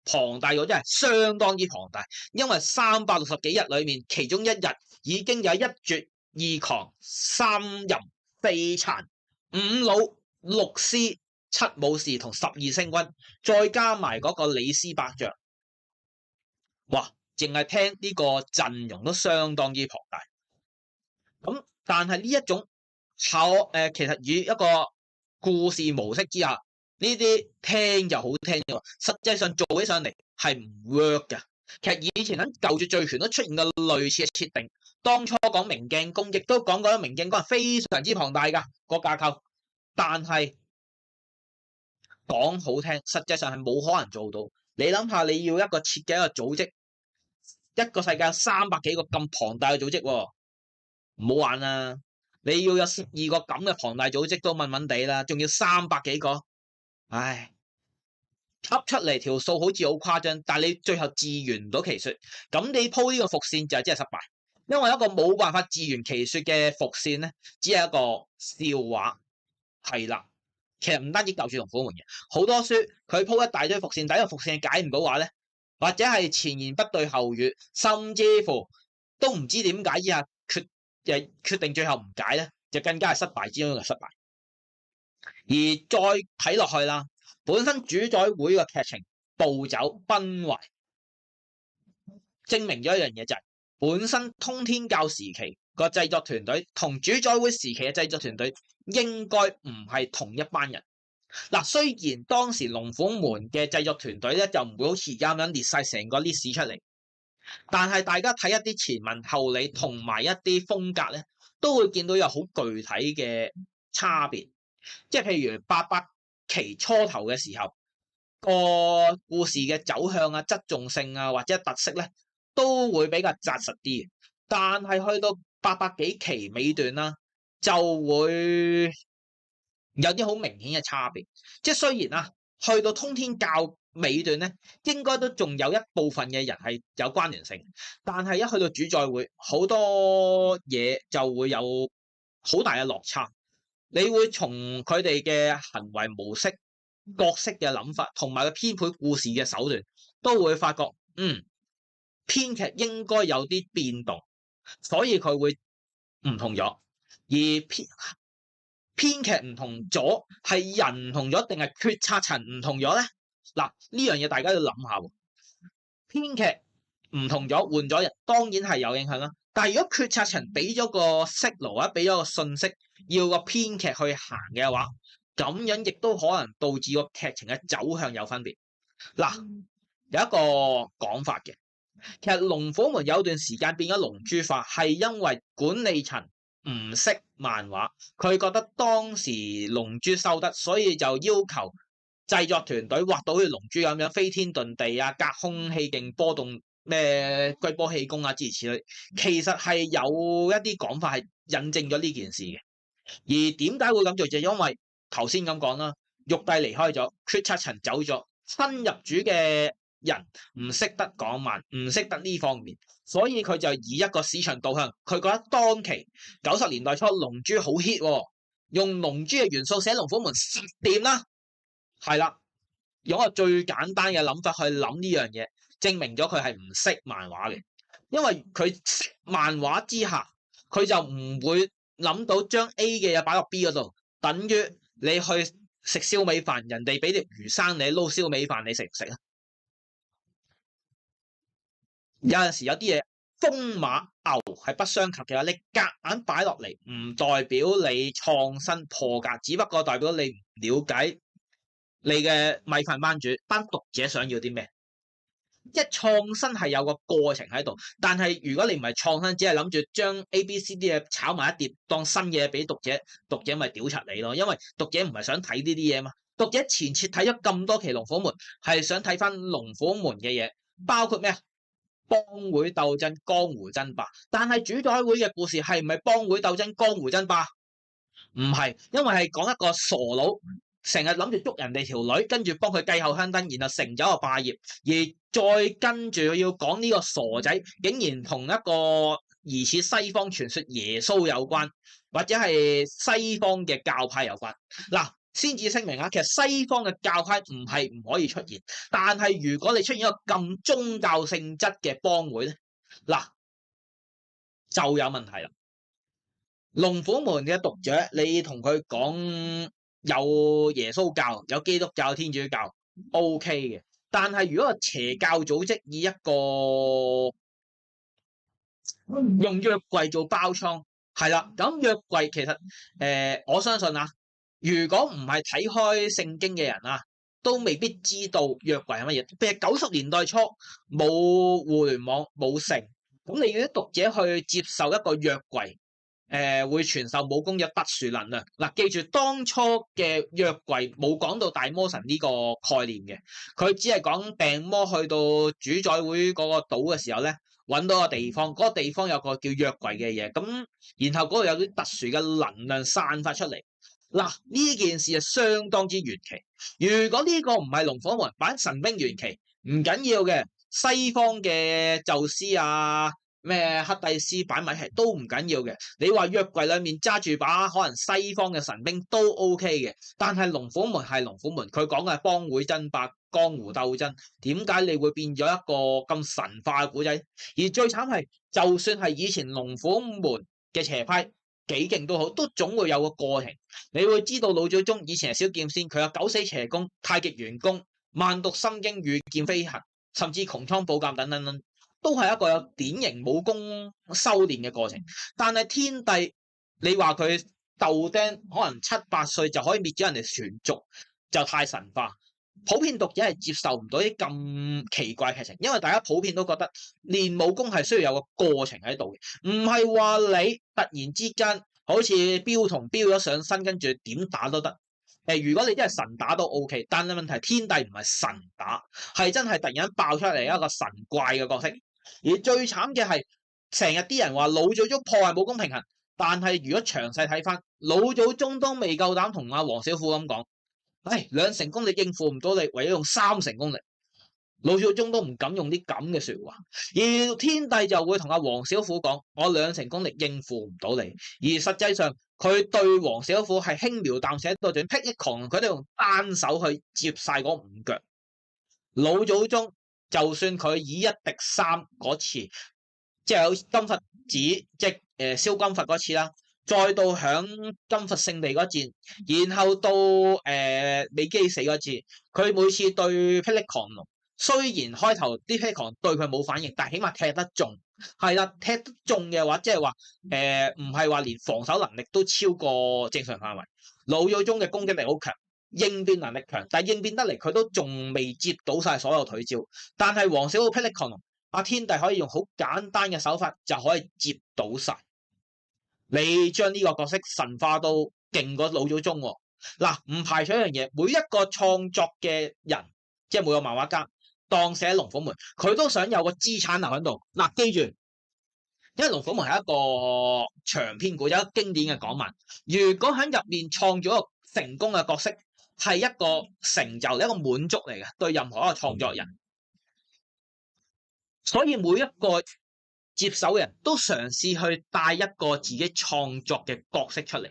龐大咗，真係相當之龐大，因為360幾日裏面，其中一日已經有1絕2狂、3淫4殘、5老6師、7武士同12星君，再加埋嗰個李斯伯爵，哇！淨係聽呢個陣容都相當之龐大。咁但係呢一種其實以一個故事模式之下，呢啲聽就好聽嘅，實際上做起上嚟係唔 work 嘅。其實以前喺舊絕醉拳都出現過類似嘅設定，當初講明鏡宮，亦都講過明鏡宮係非常之龐大㗎個架構，但係講好聽，實際上係冇可能做到。你諗下，你要一個設計一個組織，一個世界有300幾個咁龐大嘅組織喎。唔好玩啦！你要有12個咁嘅龐大組織都問問地啦，仲要300幾個，唉，噏出嚟條數好似好誇張，但係你最後自圓唔到其說，咁你鋪呢個伏線就係真係失敗，因為一個冇辦法自圓其說嘅伏線咧，只係一個笑話，係啦。其實唔單止救住龍虎門嘅，好多書佢鋪一大堆伏線，第一個伏線解唔到話咧，或者係前言不對後語，甚至乎都唔知點解之下決定最後唔解咧，就更加係失敗之中嘅失敗。而再睇落去啦，本身主宰會嘅劇情暴走崩壞，證明咗一樣嘢就係，本身通天教時期個製作團隊同主宰會時期嘅製作團隊應該唔係同一班人。嗱，雖然當時龍虎門嘅製作團隊咧就唔會好似而家咁樣列晒成個 list 出嚟。但係大家睇一啲前文後理同埋一啲風格咧，都會見到有好具體嘅差別。即係譬如800期初頭嘅時候，個故事嘅走向啊、側重性啊或者特色咧，都會比較紮實啲。但係去到800幾期尾段啦，就會有啲好明顯嘅差別。即係雖然啊，去到通天教尾段咧，應該都仲有一部分嘅人係有關聯性，但係一去到主宰會，好多嘢就會有好大嘅落差。你會從佢哋嘅行為模式、角色嘅諗法，同埋個編配故事嘅手段，都會發覺，編劇應該有啲變動，所以佢會唔同咗。而編劇唔同咗，係人唔同咗，定係決策層唔同咗咧？嗱，呢樣嘢大家要諗下喎。編劇唔同咗，換咗人，當然係有影響啦。但係如果決策層俾咗個 signal 或者俾咗個信息，要個編劇去行嘅話，咁樣亦都可能導致個劇情嘅走向有分別。嗱，有一個講法嘅，其實龍虎門有段時間變咗龍珠化，係因為管理層唔識漫畫，佢覺得當時龍珠收得，所以就要求製作團隊畫到好似龍珠咁樣飛天遁地啊，隔空氣勁波動咩龜波氣功啊諸如此類。其實係有一啲講法係印證咗呢件事嘅。而點解會咁做？就因為頭先咁講啦，玉帝離開咗，決策層走咗，新入主嘅人唔識得講漫，唔識得呢方面，所以佢就以一個市場導向，佢覺得當期90年代初龍珠好 hit 喎，用龍珠嘅元素寫龍虎門實掂啦，係啦，用一個最簡單嘅諗法去諗呢樣嘢，證明咗佢係唔識漫畫嘅，因為佢識漫畫之下，佢就唔會諗到將 A 嘅嘢擺落 B 嗰度，等於你去食燒味飯，人哋俾條魚生你撈燒味飯，你食唔食啊？有陣時有啲嘢風馬牛係不相及嘅話，你夾硬擺落嚟，唔代表你創新破格，只不過代表你唔了解你嘅米飯班主班讀者想要啲咩。一創新係有個過程喺度，但係如果你唔係創新，只係諗住將 A、B、C 啲嘢炒埋一碟當新嘢俾讀者，讀者咪屌柒你咯。因為讀者唔係想睇呢啲嘢嘛，讀者前設睇咗咁多期龍虎門，係想睇翻龍虎門嘅嘢，包括咩啊？幫會鬥爭、江湖爭霸。但係主宰會嘅故事係唔係幫會鬥爭、江湖爭霸？唔係，因為係講一個傻佬。成日諗住捉人哋條女，跟住幫佢繼後香燈，然後成咗個霸業，而再跟住要講呢個傻仔，竟然同一個疑似西方傳說耶穌有關，或者係西方嘅教派有關。嗱，先至聲明啊，其實西方嘅教派唔係唔可以出現，但係如果你出現一個咁宗教性質嘅幫會咧，嗱就有問題啦。龍虎門嘅讀者，你同佢講，有耶穌教、有基督教、天主教 OK 嘅，但係如果個邪教組織以一個用約櫃做包裝，係啦，咁約櫃其實我相信啊，如果唔係睇開聖經嘅人啊，都未必知道約櫃係乜嘢。譬如90年代初冇互聯網冇成，咁你要啲讀者去接受一個約櫃。會傳授武功有特殊能量。嗱，記住當初嘅約櫃冇講到大魔神呢個概念嘅，佢只係講病魔去到主宰會嗰個島嘅時候咧，揾到個地方，嗰個地方有個叫約櫃嘅嘢，咁然後嗰度有啲特殊嘅能量散發出嚟。嗱，呢件事係相當之玄奇。如果呢個唔係龍虎門版神兵玄奇，唔緊要嘅，西方嘅宙斯啊。咩黑帝斯擺埋係都唔緊要嘅，你話約櫃裏面揸住把可能西方嘅神兵都 OK 嘅，但係龍虎門係龍虎門，佢講嘅係幫會爭霸、江湖鬥爭，點解你會變咗一個咁神化嘅古仔？而最慘係，就算係以前龍虎門嘅邪派幾勁都好，都總會有個過程。你會知道老祖宗以前係小劍仙，佢有九死邪功、太極玄功、萬毒心經、御劍飛行，甚至穹蒼寶鑑等等等。都係一個有典型武功修煉嘅過程，但係天帝你話佢豆丁可能7、8歲就可以滅咗人哋全族，就太神化。普遍讀者係接受唔到啲咁奇怪劇情，因為大家普遍都覺得練武功係需要有個過程喺度嘅，唔係話你突然之間好似標童標咗上身，跟住點打都得。如果你真係神打都 OK， 但係問題天帝唔係神打，係真係突然間爆出嚟一個神怪嘅角色。而最慘嘅係，成日啲人話老祖宗破壞武功平衡，但係如果詳細睇翻，老祖宗都未夠膽同阿黃小虎咁講，2成功力應付唔到你，唯有用3成功力。老祖宗都唔敢用啲咁嘅說話，而天帝就會同阿黃小虎講：我2成功力應付唔到你。而實際上佢對黃小虎係輕描淡寫到盡，霹靂狂龍佢都用單手去接晒嗰5腳。老祖宗就算佢以1敵3嗰次，即係有金佛寺，即係燒金佛嗰次啦，再到響金佛聖地嗰戰，然後到美基死嗰次，佢每次對霹靂狂龍，雖然開頭啲霹靂狂龍對佢冇反應，但係起碼踢得中，係啦，踢得中嘅話，即係話唔係話連防守能力都超過正常範圍。老祖宗嘅攻擊力好強，應變能力強，但係應變得嚟佢都仲未接到晒所有腿招，但係黃小虎霹靂狂龍，阿天帝可以用好簡單嘅手法就可以接到晒。你將呢個角色神化到勁過老祖宗喎。嗱，唔排除一樣嘢，每一個創作嘅人，即係每個漫畫家，當寫龍虎門，佢都想有個資產留喺度。嗱，記住，因為龍虎門係一個長篇故，有一個經典嘅港漫。如果喺入面創造一個成功嘅角色，係一個成就，一個滿足嚟嘅，對任何一個創作人。所以每一個接手嘅人都嘗試去帶一個自己創作嘅角色出嚟，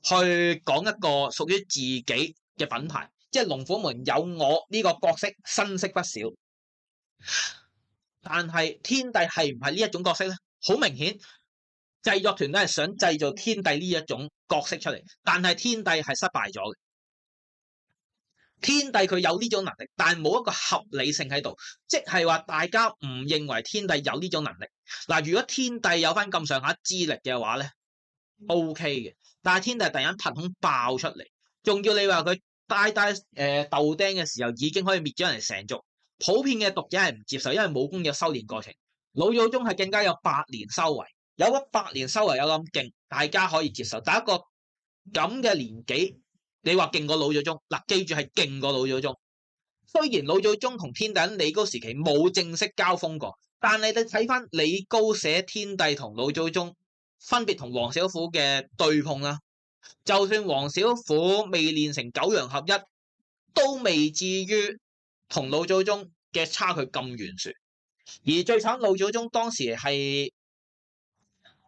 去講一個屬於自己嘅品牌。即係龍虎門有我呢個角色，生色不少。但係天帝係唔係呢一種角色咧？好明顯，製作團都係想製造天帝呢一種角色出嚟，但係天帝係失敗咗嘅。天帝佢有呢種能力，但係冇一個合理性喺度，即係話大家唔認為天帝有呢種能力。嗱，如果天帝有翻咁上下資歷嘅話咧 ，OK 嘅。但係天帝突然間憑空爆出嚟，仲要你話佢呆豆釘嘅時候已經可以滅咗人哋成族，普遍嘅讀者係唔接受，因為武功有修煉過程。老祖宗係更加有百年修為，有咗百年修為有咁勁，大家可以接受。但一個咁嘅年紀，你話勁過老祖宗，嗱，記住係勁過老祖宗。雖然老祖宗同天帝喺李高時期冇正式交鋒過，但係你睇翻李高寫天帝同老祖宗分別同黃小虎嘅對碰啦，就算黃小虎未練成九陽合一，都未至於同老祖宗嘅差距咁懸殊。而最慘，老祖宗當時係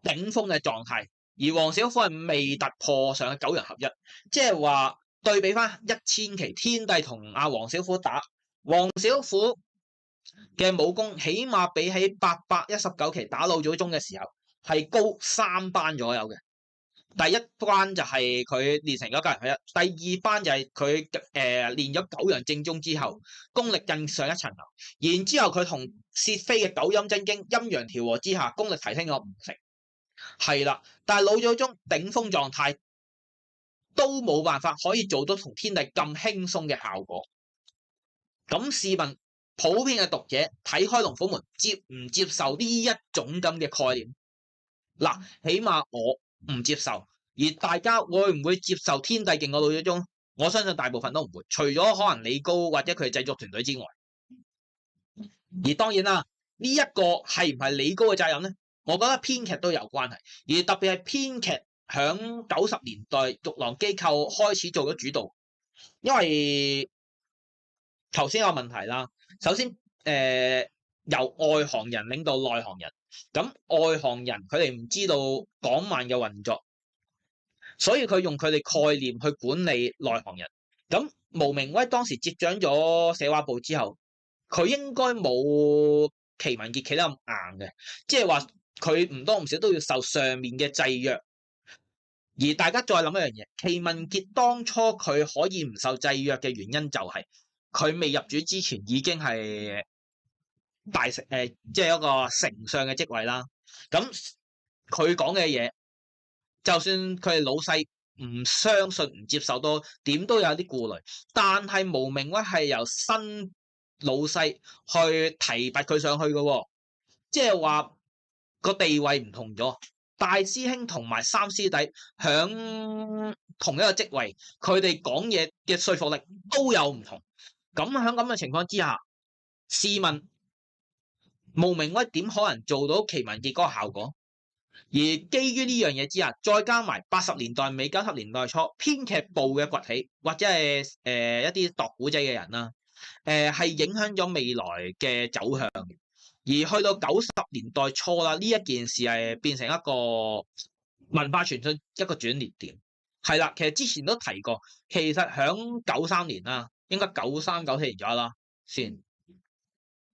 頂峰嘅狀態。而黃小虎係未突破上九陽合一，即係話對比翻1000期天帝同阿黃小虎打，黃小虎嘅武功起碼比起819期打老祖宗嘅時候係高3班左右嘅。第一關就係佢練成咗九陽合一，第二班就係佢練咗九陽正宗之後，功力更上一層樓。然之後佢同薛飛嘅九陰真經陰陽調和之下，功力提升咗5成。係啦，但係老祖宗頂峰狀態都冇辦法可以做到同天帝咁輕鬆嘅效果。咁試問普遍嘅讀者睇開龍虎門，接唔接受呢一種咁嘅概念？嗱，起碼我唔接受，而大家會唔會接受天帝勁過老祖宗？我相信大部分都唔會，除咗可能李高或者佢製作團隊之外。而當然啦，呢一個係唔係李高嘅責任咧？我覺得編劇都有關係，而特別係編劇響90年代玉郎機構開始做咗主導，因為頭先有問題啦。首先由外行人領導內行人，咁外行人佢哋唔知道港漫嘅運作，所以佢用佢哋概念去管理內行人。咁毛明威當時接掌咗社畫部之後，佢應該冇奇文傑企得咁硬嘅，即係話佢唔多唔少都要受上面嘅制約。而大家再諗一樣嘢，奇文傑當初佢可以唔受制約嘅原因就係佢未入主之前已經係即係一個丞相嘅職位啦。咁佢講嘅嘢，就算佢係老細唔相信唔接受到，點都有啲顧慮。但係毛明威係由新老細去提拔佢上去嘅，即係話個地位唔同咗。大師兄同埋三師弟響同一個職位，佢哋講嘢嘅說服力都有唔同。咁喺咁嘅情況之下，試問毛明威點可能做到奇文傑嗰個效果？而基於呢樣嘢之下，再加埋80年代尾90年代初編劇部嘅崛起，或者係一啲度古仔嘅人啦，係影響咗未來嘅走向。而去到90年代初啦，呢一件事係變成一個文化傳信一個轉捩點。係啦，其實之前都提過，其實響93年啦，應該93、94年左右啦，先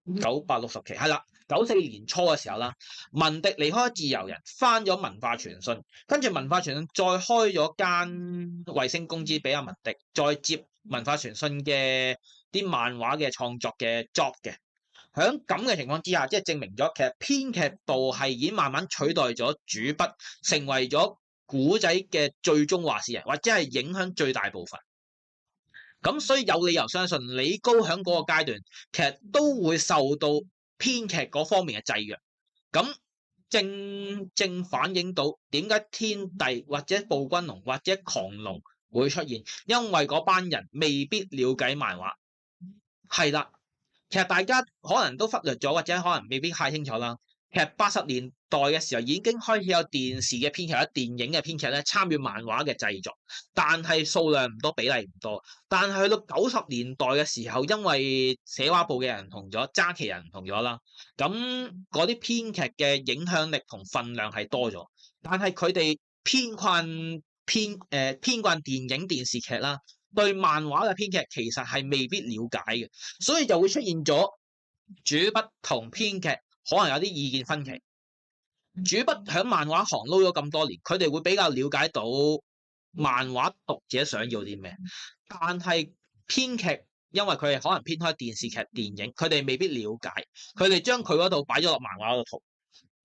960期係啦。94年初嘅時候啦，文迪離開自由人，翻咗文化傳信，跟住文化傳信再開咗間衛星公司俾阿文迪，再接文化傳信嘅啲漫畫嘅創作嘅 job 嘅。喺咁嘅情況之下，即係證明咗其實編劇部係已經慢慢取代咗主筆，成為咗古仔嘅最終話事人，或者係影響最大部分。咁所以有理由相信李高喺嗰個階段，其實都會受到編劇嗰方面嘅制約。咁正反映到點解天帝或者暴君龍或者狂龍會出現，因為嗰班人未必了解漫畫。係啦，其實大家可能都忽略咗，或者可能未必太清楚啦。其實80年代嘅時候已經開始有電視嘅編劇、電影嘅編劇咧參與漫畫嘅製作，但係數量唔多，比例唔多。但係去到90年代嘅時候，因為寫畫部嘅人唔同咗，揸旗人唔同咗啦，咁嗰啲編劇嘅影響力同分量係多咗，但係佢哋偏慣電影電視劇啦，對漫畫嘅編劇其實係未必了解嘅，所以就會出現咗主筆同編劇可能有啲意見分歧。主筆喺漫畫行撈咗咁多年，佢哋會比較了解到漫畫讀者想要啲咩，但係編劇因為佢哋可能偏開電視劇、電影，佢哋未必了解，佢哋將佢嗰度擺咗落漫畫嗰度，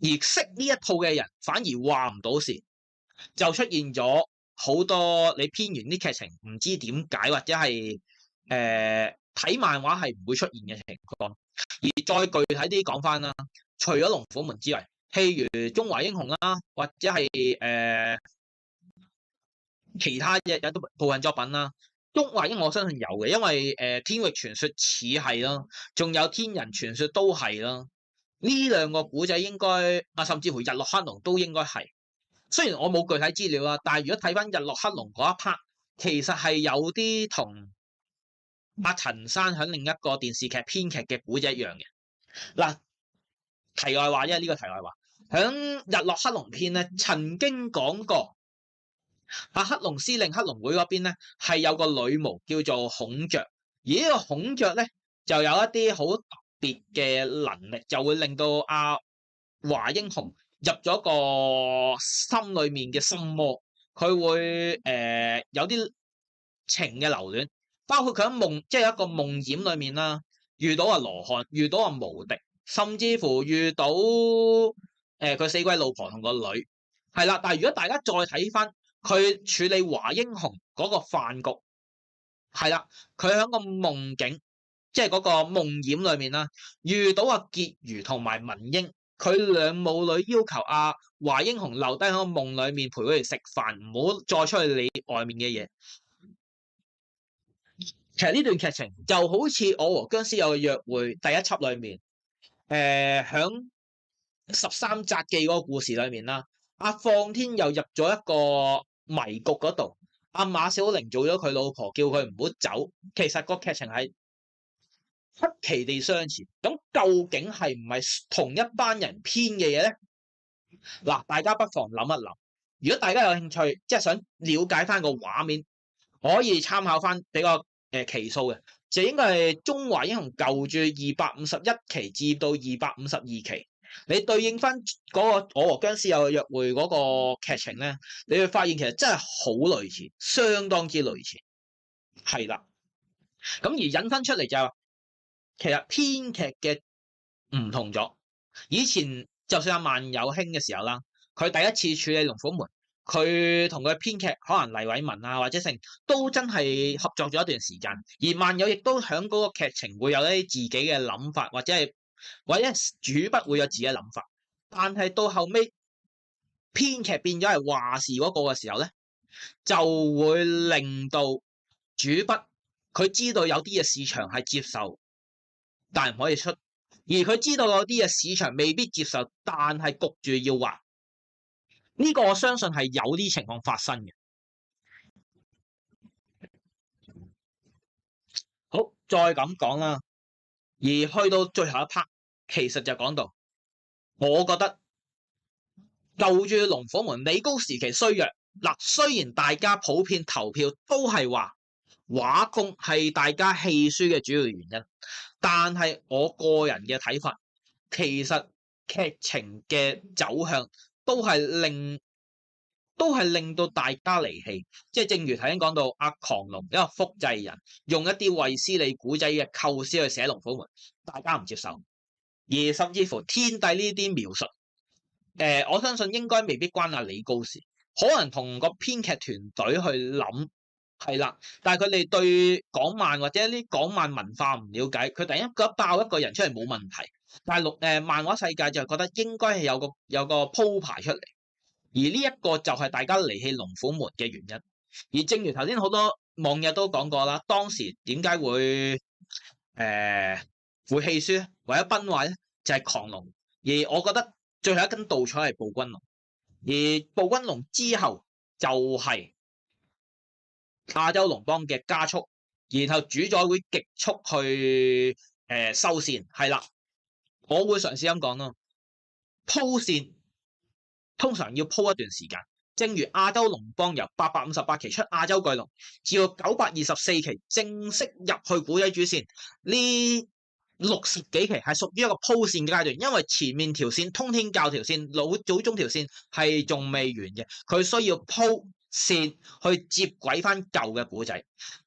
而識呢一套嘅人反而話唔到事，就出現咗好多你編完啲劇情唔知點解，或者係睇漫畫係唔會出現嘅情況。而再具體啲講翻啦，除咗龍虎門之外，譬如中華英雄啦，或者係其他嘅有啲部分作品啦。中華英雄我相信有嘅，因為天域傳說似係啦，仲有天人傳說都係啦。呢兩個古仔應該甚至乎日落黑龍都應該係。雖然我冇具體資料啦，但係如果睇翻日落黑龍嗰一 part，其實係有啲同阿陳山喺另一個電視劇編劇嘅古仔一樣嘅。嗱，題外話，因為呢個題外話，喺日落黑龍篇咧曾經講過，黑龍司令黑龍會嗰邊咧係有個女巫叫做孔雀，而呢個孔雀咧就有一啲好特別嘅能力，就會令到阿華英雄入咗個心裏面嘅心魔，佢會有啲情嘅流戀，包括佢喺夢，即係一個夢魘裏面啦，遇到阿羅漢，遇到阿無敵，甚至乎遇到佢死鬼老婆同個女，係啦。但係如果大家再睇翻佢處理華英雄嗰個飯局，係啦，佢喺個夢境，即係嗰個夢魘裏面啦，遇到阿結餘同埋文英。佢兩母女要求阿華英雄留低喺個夢裏面陪佢哋食飯，唔好再出去理會外面嘅嘢。其實呢段劇情就好似《我和僵屍有個約會》第一輯裏面，響13札記嗰個故事裏面啦，阿放天又入咗一個迷局嗰度，阿馬小玲做咗佢老婆，叫佢唔好走。其實個劇情係出奇地相似，咁究竟係唔係同一班人編嘅嘢咧？嗱，大家不妨諗一諗。如果大家有興趣，即係想了解翻個畫面，可以參考翻比較期數嘅，就應該係《中華英雄舊著》251期至到252期。你對應翻嗰個《我和僵屍有個約會》嗰個劇情咧，你會發現其實真係好類似，相當之類似，係啦。咁而引申出嚟就係，其實編劇嘅唔同咗。以前就算阿萬有興嘅時候啦，佢第一次處理龍虎門，佢同佢編劇可能黎偉文啊或者成都真係合作咗一段時間，而萬有亦都喺嗰個劇情會有一啲自己嘅諗法，或者主筆會有自己嘅諗法。但係到後尾編劇變咗係話事嗰個嘅時候咧，就會令到主筆佢知道有啲嘅市場係接受，但係唔可以出，而佢知道有啲嘅市場未必接受，但係焗住要畫。呢個我相信係有啲情況發生嘅。好，再咁講啦。而去到最後一 part， 其實就講到，我覺得舊著龍虎門李高時期衰弱。嗱，雖然大家普遍投票都係話畫工係大家棄書嘅主要原因，但係我個人嘅睇法，其實劇情嘅走向都係令到大家離棄，即係正如頭先講到阿狂龍一個複製人，用一啲衛斯理古仔嘅構思去寫龍虎門，大家唔接受，而甚至乎天帝呢啲描述，我相信應該未必關阿李高事，可能同個編劇團隊去諗係啦，但係佢哋對港漫或者啲港漫文化唔了解，佢突然間覺得爆一個人出嚟冇問題，但係漫畫世界就覺得應該係有個鋪排出嚟。而呢一個就係大家離棄龍虎門嘅原因，而正如頭先好多網友都講過啦，當時點解會棄書或者崩壞咧，就係狂龍。而我覺得最後一根稻草係暴君龍，而暴君龍之後就係亞洲龍邦嘅加速，然後主宰會極速去收線，係啦，我會嘗試咁講咯，鋪線。通常要鋪一段時間，正如亞洲龍邦由858期出亞洲巨龍，至到924期正式入去古仔主線，呢60幾期係屬於一個鋪線嘅階段，因為前面條線通天教條線、老祖宗條線係仲未完嘅，佢需要鋪線去接軌翻舊嘅古仔。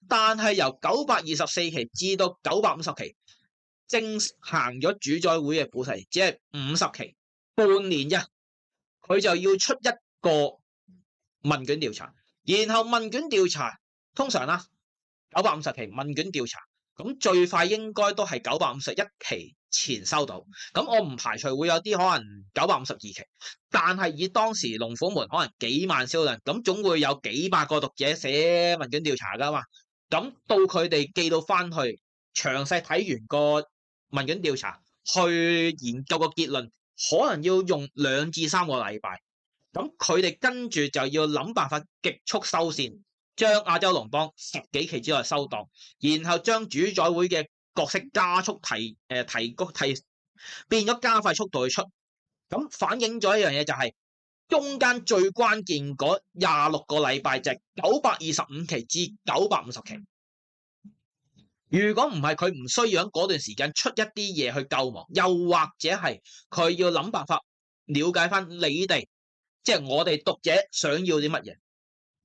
但係由924期至到950期，正行咗主宰會嘅故事，只係50期，半年啫。佢就要出一個問卷調查，然後問卷調查通常啦，950期問卷調查，咁最快應該都係951期前收到。咁我唔排除會有啲可能952期，但係以當時龍虎門可能幾萬銷量，咁總會有幾百個讀者寫問卷調查噶嘛。咁到佢哋寄到翻去，詳細睇完個問卷調查，去研究個結論。可能要用2至3個禮拜，咁佢哋跟住就要諗辦法極速收線，將亞洲龍邦10幾期之內收檔，然後將主宰會嘅角色加速變咗加快速度去出，咁反映咗一樣嘢就係、中間最關鍵嗰26個禮拜就係925期至950期。如果唔係佢唔需要喺嗰段時間出一啲嘢去救亡，又或者係佢要諗辦法了解翻你哋，即係我哋讀者想要啲乜嘢，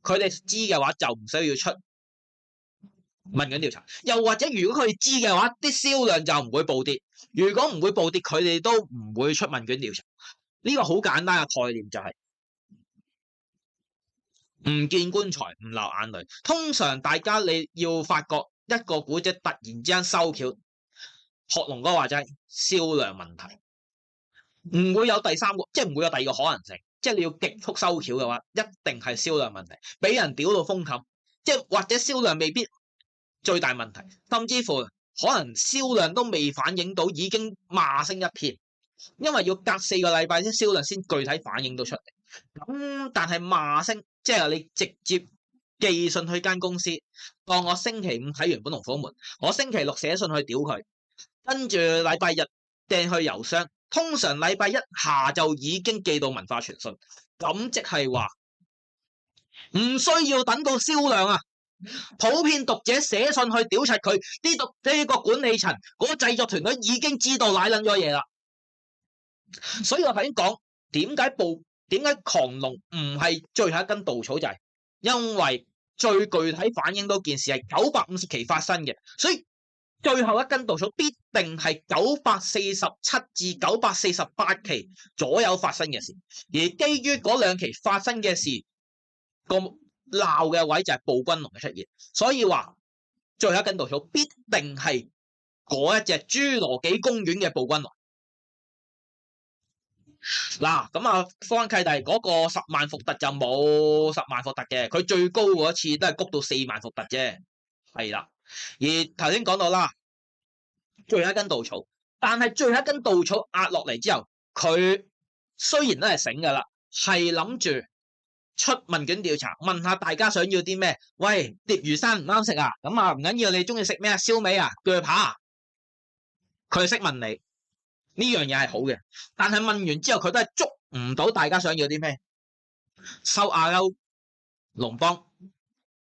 佢哋知嘅話就唔需要出問卷調查。又或者如果佢哋知嘅話，啲銷量就唔會暴跌。如果唔會暴跌，佢哋都唔會出問卷調查。呢個好簡單嘅概念就係唔見棺材唔流眼淚。通常大家你要發覺一個古仔突然之間收橋，學龍哥話齋銷量問題，唔會有第三個，即係唔會有第二個可能性。即係你要極速收橋嘅話，一定係銷量問題，俾人屌到封冚，即係或者銷量未必最大問題，甚至乎可能銷量都未反映到，已經罵聲一片，因為要隔4個禮拜先銷量先具體反映到出嚟。咁但係罵聲，即係你直接寄信去間公司，當我星期5睇完本龍虎門，我星期6寫信去屌佢，跟住禮拜日掟去郵箱，通常禮拜1下晝已經寄到文化傳信，咁即係話唔需要等到銷量啊！普遍讀者寫信去屌柒佢，呢個管理層嗰個製作團隊已經知道瀨撚咗嘢啦。所以我頭先講點解狂龍唔係最後一根稻草，就係因為最具體反映到件事係950期發生嘅，所以最後一根稻草必定係947至948期左右發生嘅事。而基於嗰2期發生嘅事，個鬧嘅位就係暴君龍嘅出現，所以話最後一根稻草必定係嗰一隻侏羅紀公園嘅暴君龍。嗱，咁啊，方契弟嗰個10萬伏特就冇10萬伏特嘅，佢最高嗰次都係谷到4萬伏特啫，係啦。而頭先講到啦，最後一根稻草，但係最後一根稻草壓落嚟之後，佢雖然都係醒噶啦，係諗住出問卷調查，問下大家想要啲咩？喂，碟魚生唔啱食啊？咁啊唔緊要，你中意食咩啊？燒味啊？鋸扒啊？佢識問你。呢樣嘢係好嘅，但係問完之後佢都係捉唔到大家想要啲咩。收亞洲龍邦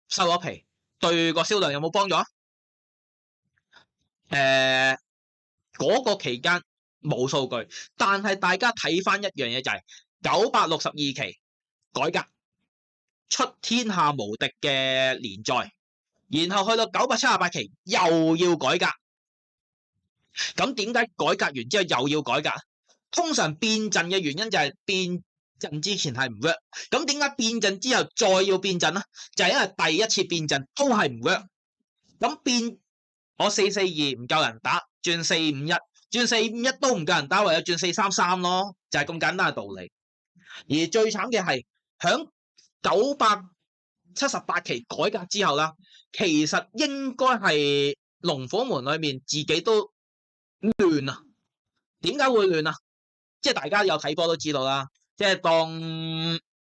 收咗皮，對個銷量有冇幫助啊？嗰個期間冇數據。但係大家睇翻一樣嘢就係962期改革出天下無敵嘅連載，然後去到978期又要改革。咁點解改革完之後又要改革？通常變陣嘅原因就係變陣之前係唔 work， 咁點解變陣之後再要變陣呢？就係因為第一次變陣都係唔 work， 咁變我442唔夠人打，轉451，轉451都唔夠人打，唯有轉433咯，就係咁簡單嘅道理。而最慘嘅係響978期改革之後啦，其實應該係龍虎門裏面自己都亂啊。點解會亂啊？即係大家有睇波都知道啦，即係當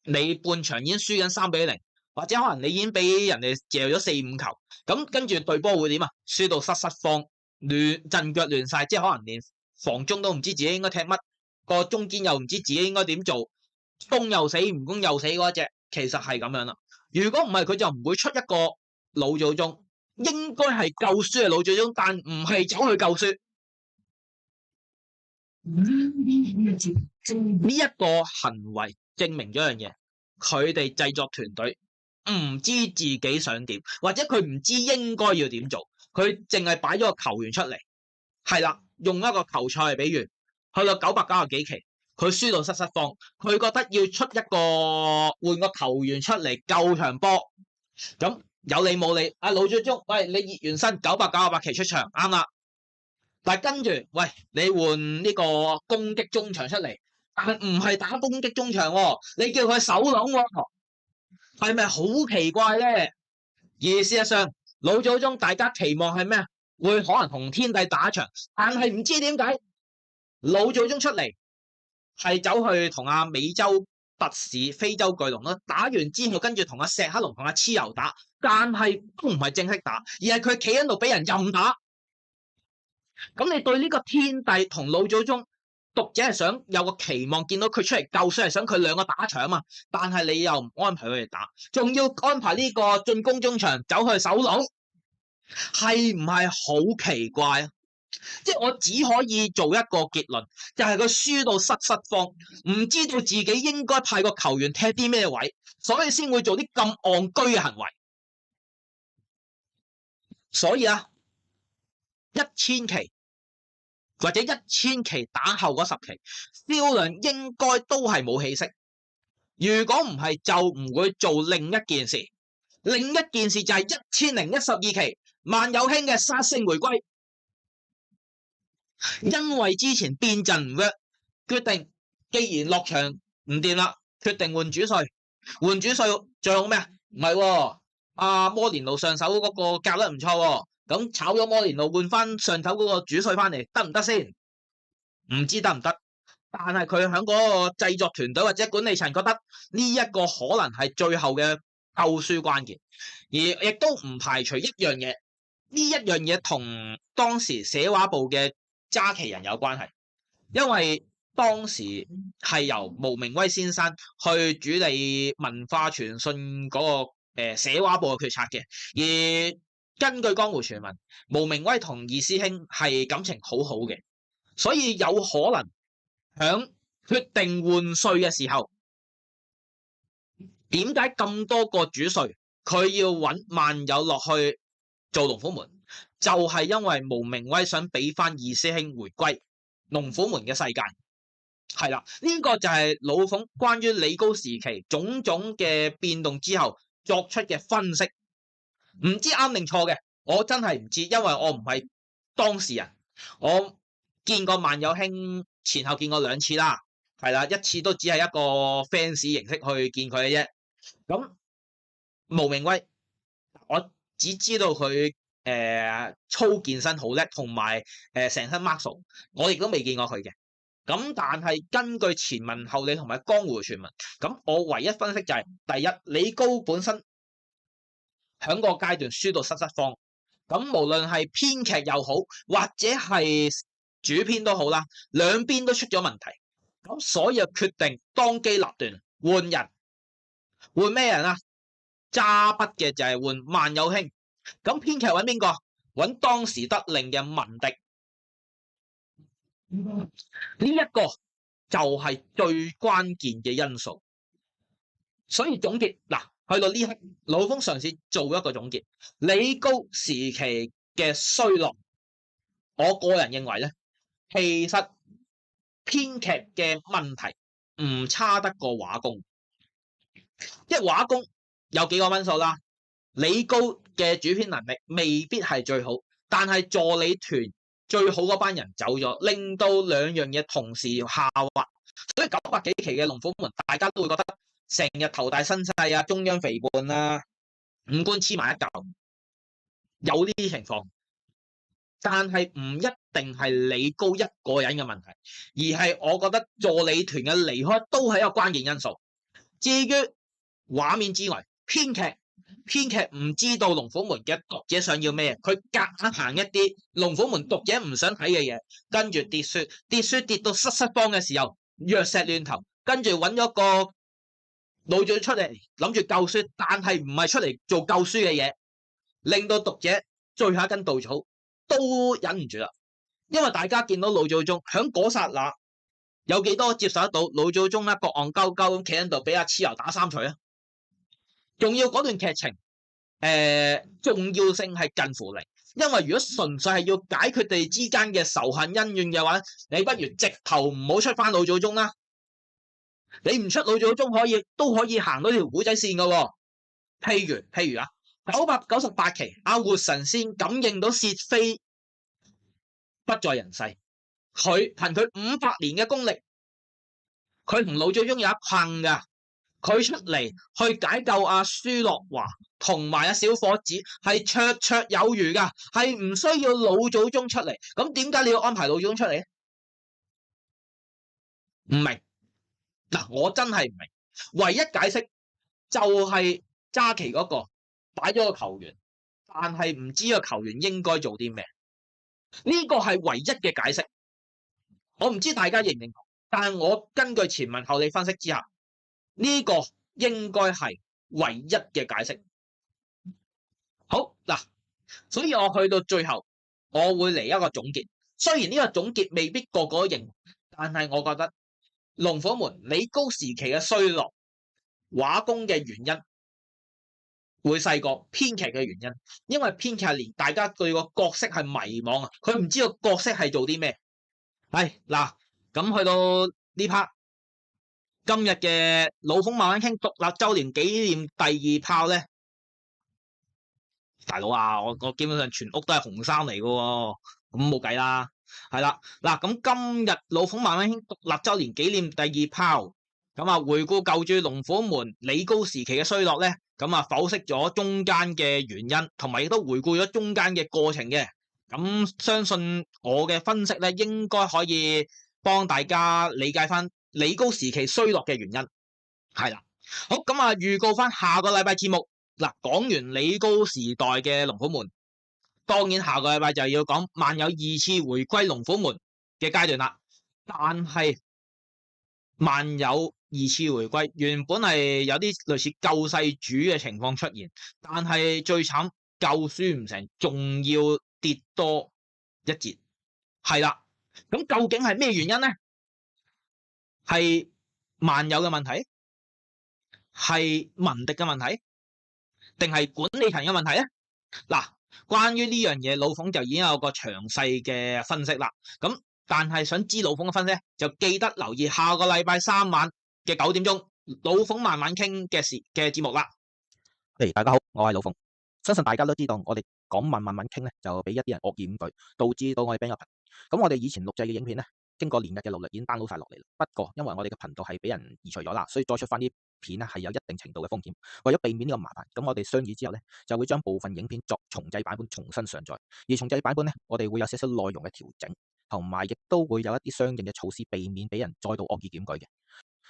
你半場已經輸緊3-0，或者可能你已經俾人哋射咗4-5球，咁跟住對波會點啊？輸到失慌，亂陣腳亂晒，即係可能連防中都唔知自己應該踢乜，個中堅又唔知自己應該點做，攻又死唔攻又死嗰隻，其實係咁樣啦。如果唔係佢就唔會出一個老祖宗，應該係救輸嘅老祖宗，但唔係走去救輸。呢一個行為證明咗一樣嘢，佢哋製作團隊唔知自己想點，或者佢唔知應該要點做，佢淨係擺咗個球員出嚟，係啦，用一個球賽嚟比喻，去到990幾期，佢輸到失慌，佢覺得要出一個換個球員出嚟救場波，咁有理冇理，阿老祖宗，喂，你熱完身998期出場，啱啦。但係跟住，喂，你換呢個攻擊中場出嚟，但係唔係打攻擊中場喎，你叫佢守籠喎，係咪好奇怪咧？而事實上，老祖宗大家期望係咩？會可能同天帝打一場，但係唔知點解老祖宗出嚟係走去同阿美洲特使非洲巨龍咯，打完之後跟住同阿石克龍同阿蚩尤打，但係都唔係正式打，而係佢企喺度俾人任打。咁你對呢個天帝同老祖宗，讀者係想有個期望，見到佢出嚟救書，係想佢兩個打場啊嘛。但係你又唔安排佢哋打，仲要安排呢個進攻中場走去守籠，係唔係好奇怪啊？即係我只可以做一個結論，就係佢輸到失慌，唔知道自己應該派個球員踢啲咩位，所以先會做啲咁戇居嘅行為。所以啊，1000期或者1000期打後嗰10期，銷量應該都係冇起色。如果唔係，就唔會做另一件事。另一件事就係1012期萬有興嘅殺星回歸，因為之前變陣唔 work，決定既然落場唔掂啦，決定換主帥。換主帥最好咩啊？唔係喎，阿摩連奴上手嗰個教得唔錯喎。咁炒咗摩連奴換翻上手嗰個主帥翻嚟得唔得先？唔知得唔得，但係佢喺嗰個製作團隊或者管理層覺得呢一個可能係最後嘅救輸關鍵，而亦都唔排除一樣嘢，呢一樣嘢同當時寫畫部嘅揸旗人有關係，因為當時係由毛明威先生去主理文化傳信嗰個寫畫部嘅決策嘅，而根據江湖傳聞，毛明威同二師兄係感情好好嘅，所以有可能響決定換帥嘅時候，點解咁多個主帥佢要揾萬有落去做龍虎門，就係因為毛明威想俾翻二師兄回歸龍虎門嘅世界。係啦，呢個就係老馮關於李高時期種種嘅變動之後作出嘅分析。唔知啱定錯嘅，我真係唔知，因為我唔係當事人。我見過萬有興前後見過2次啦，係啦，一次都只係一個 fans 形式去見佢嘅啫。咁毛明威，我只知道佢操健身好叻，同埋成身 muscle， 我亦都未見過佢嘅。咁但係根據前文後理同埋江湖傳聞，咁我唯一分析就係、第一，李高本身喺個階段輸到失慌，咁無論係編劇又好，或者係主編都好啦，兩邊都出咗問題，咁所以就決定當機立斷換人，換咩人啊？揸筆嘅就係換萬有興，咁編劇揾邊個？揾當時得令嘅文迪。呢一個就係最關鍵嘅因素。所以總結嗱，去到呢刻，老馮嘗試做一個總結。李高時期嘅衰落，我個人認為咧，其實編劇嘅問題唔差得過畫工，因為畫工有幾個因素啦。李高嘅主編能力未必係最好，但係助理團最好嗰班人走咗，令到兩樣嘢同時下滑。所以900幾期嘅龍虎門，大家都會覺得成日頭大身細啊，中央肥胖啊，五官黐埋一嚿，有呢啲情況。但係唔一定係李高一個人嘅問題，而係我覺得助理團嘅離開都係一個關鍵因素。至於畫面之外，編劇唔知道龍虎門嘅讀者想要咩，佢夾硬行一啲龍虎門讀者唔想睇嘅嘢，跟住跌書跌到失慌嘅時候，藥石亂投，跟住揾咗個老嘴出嚟諗住救書，但係唔係出嚟做救書嘅嘢，令到讀者最後一根稻草都忍唔住啦。因為大家見到老祖宗響嗰剎那有幾多接受得到老祖宗啦，各戇鳩鳩咁企喺度俾阿蚩尤打3錘啊！仲要嗰段劇情重要性係近乎零，因為如果純粹係要解決哋之間嘅仇恨恩怨嘅話，你不如直頭唔好出翻老祖宗啦。你唔出老祖宗都可以行到條古仔線噶喎。譬如啊，998期阿活神仙感應到薛飛不在人世，佢憑佢500年嘅功力，佢同老祖宗有一拼噶。佢出嚟去解救阿舒樂華同埋阿小伙子係綽綽有餘噶，係唔需要老祖宗出嚟。咁點解你要安排老祖宗出嚟？唔明嗱，我真係唔明。唯一解釋就係揸旗嗰個擺咗個球員，但係唔知個球員應該做啲咩。呢個係唯一嘅解釋。我唔知大家認唔認同，但係我根據前文後理分析之下，呢個應該係唯一嘅解釋。好嗱，所以我去到最後，我會嚟一個總結。雖然呢個總結未必個個都認，但係我覺得龍虎門李高時期嘅衰落，畫工嘅原因會細過編劇嘅原因，因為編劇係連大家對個角色係迷惘啊，佢唔知個角色係做啲咩。係嗱，咁去到呢 part。今日嘅老馮慢慢傾獨立週年紀念第2炮咧，大佬啊，我基本上全屋都係紅衫嚟嘅喎，咁冇計啦，係啦嗱，咁今日老馮慢慢傾獨立週年紀念第2炮，咁啊回顧舊著龍虎門李高時期嘅衰落咧，咁啊剖析咗中間嘅原因，同埋亦都回顧咗中間嘅過程嘅，咁相信我嘅分析咧，應該可以幫大家理解翻李高時期衰落嘅原因。係啦，好，咁啊預告翻下個禮拜節目嗱，講完李高時代嘅龍虎門，當然下個禮拜就要講萬有2次回歸龍虎門嘅階段啦。但係萬有2次回歸原本係有啲類似救世主嘅情況出現，但係最慘救書唔成，仲要跌多一截。係啦，咁究竟係咩原因呢？係萬有嘅問題，係文迪嘅問題，定係管理層嘅問題咧？嗱，關於呢樣嘢，老馮就已經有個詳細嘅分析啦。咁但係想知老馮嘅分析，就記得留意下個禮拜3晚嘅9點鐘，老馮慢慢傾嘅節目啦。大家好，我係老馮。相信大家都知道，我哋講慢慢傾咧，就俾一啲人惡意咁舉，導致到我哋 ban 咗頻。咁我哋以前錄製嘅影片咧，經過連日嘅努力，已經 download 晒落嚟啦。不過因為我哋嘅頻道係俾人移除咗啦，所以再出翻啲片咧係有一定程度嘅風險。為咗避免呢個麻煩，咁我哋商議之後咧，就會將部分影片作重製版本重新上載。而重製版本咧，我哋會有少少內容嘅調整，同埋亦都會有一啲相應嘅措施，避免俾人再度惡意檢舉嘅。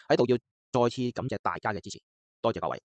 喺度要再次感謝大家嘅支持，多謝各位。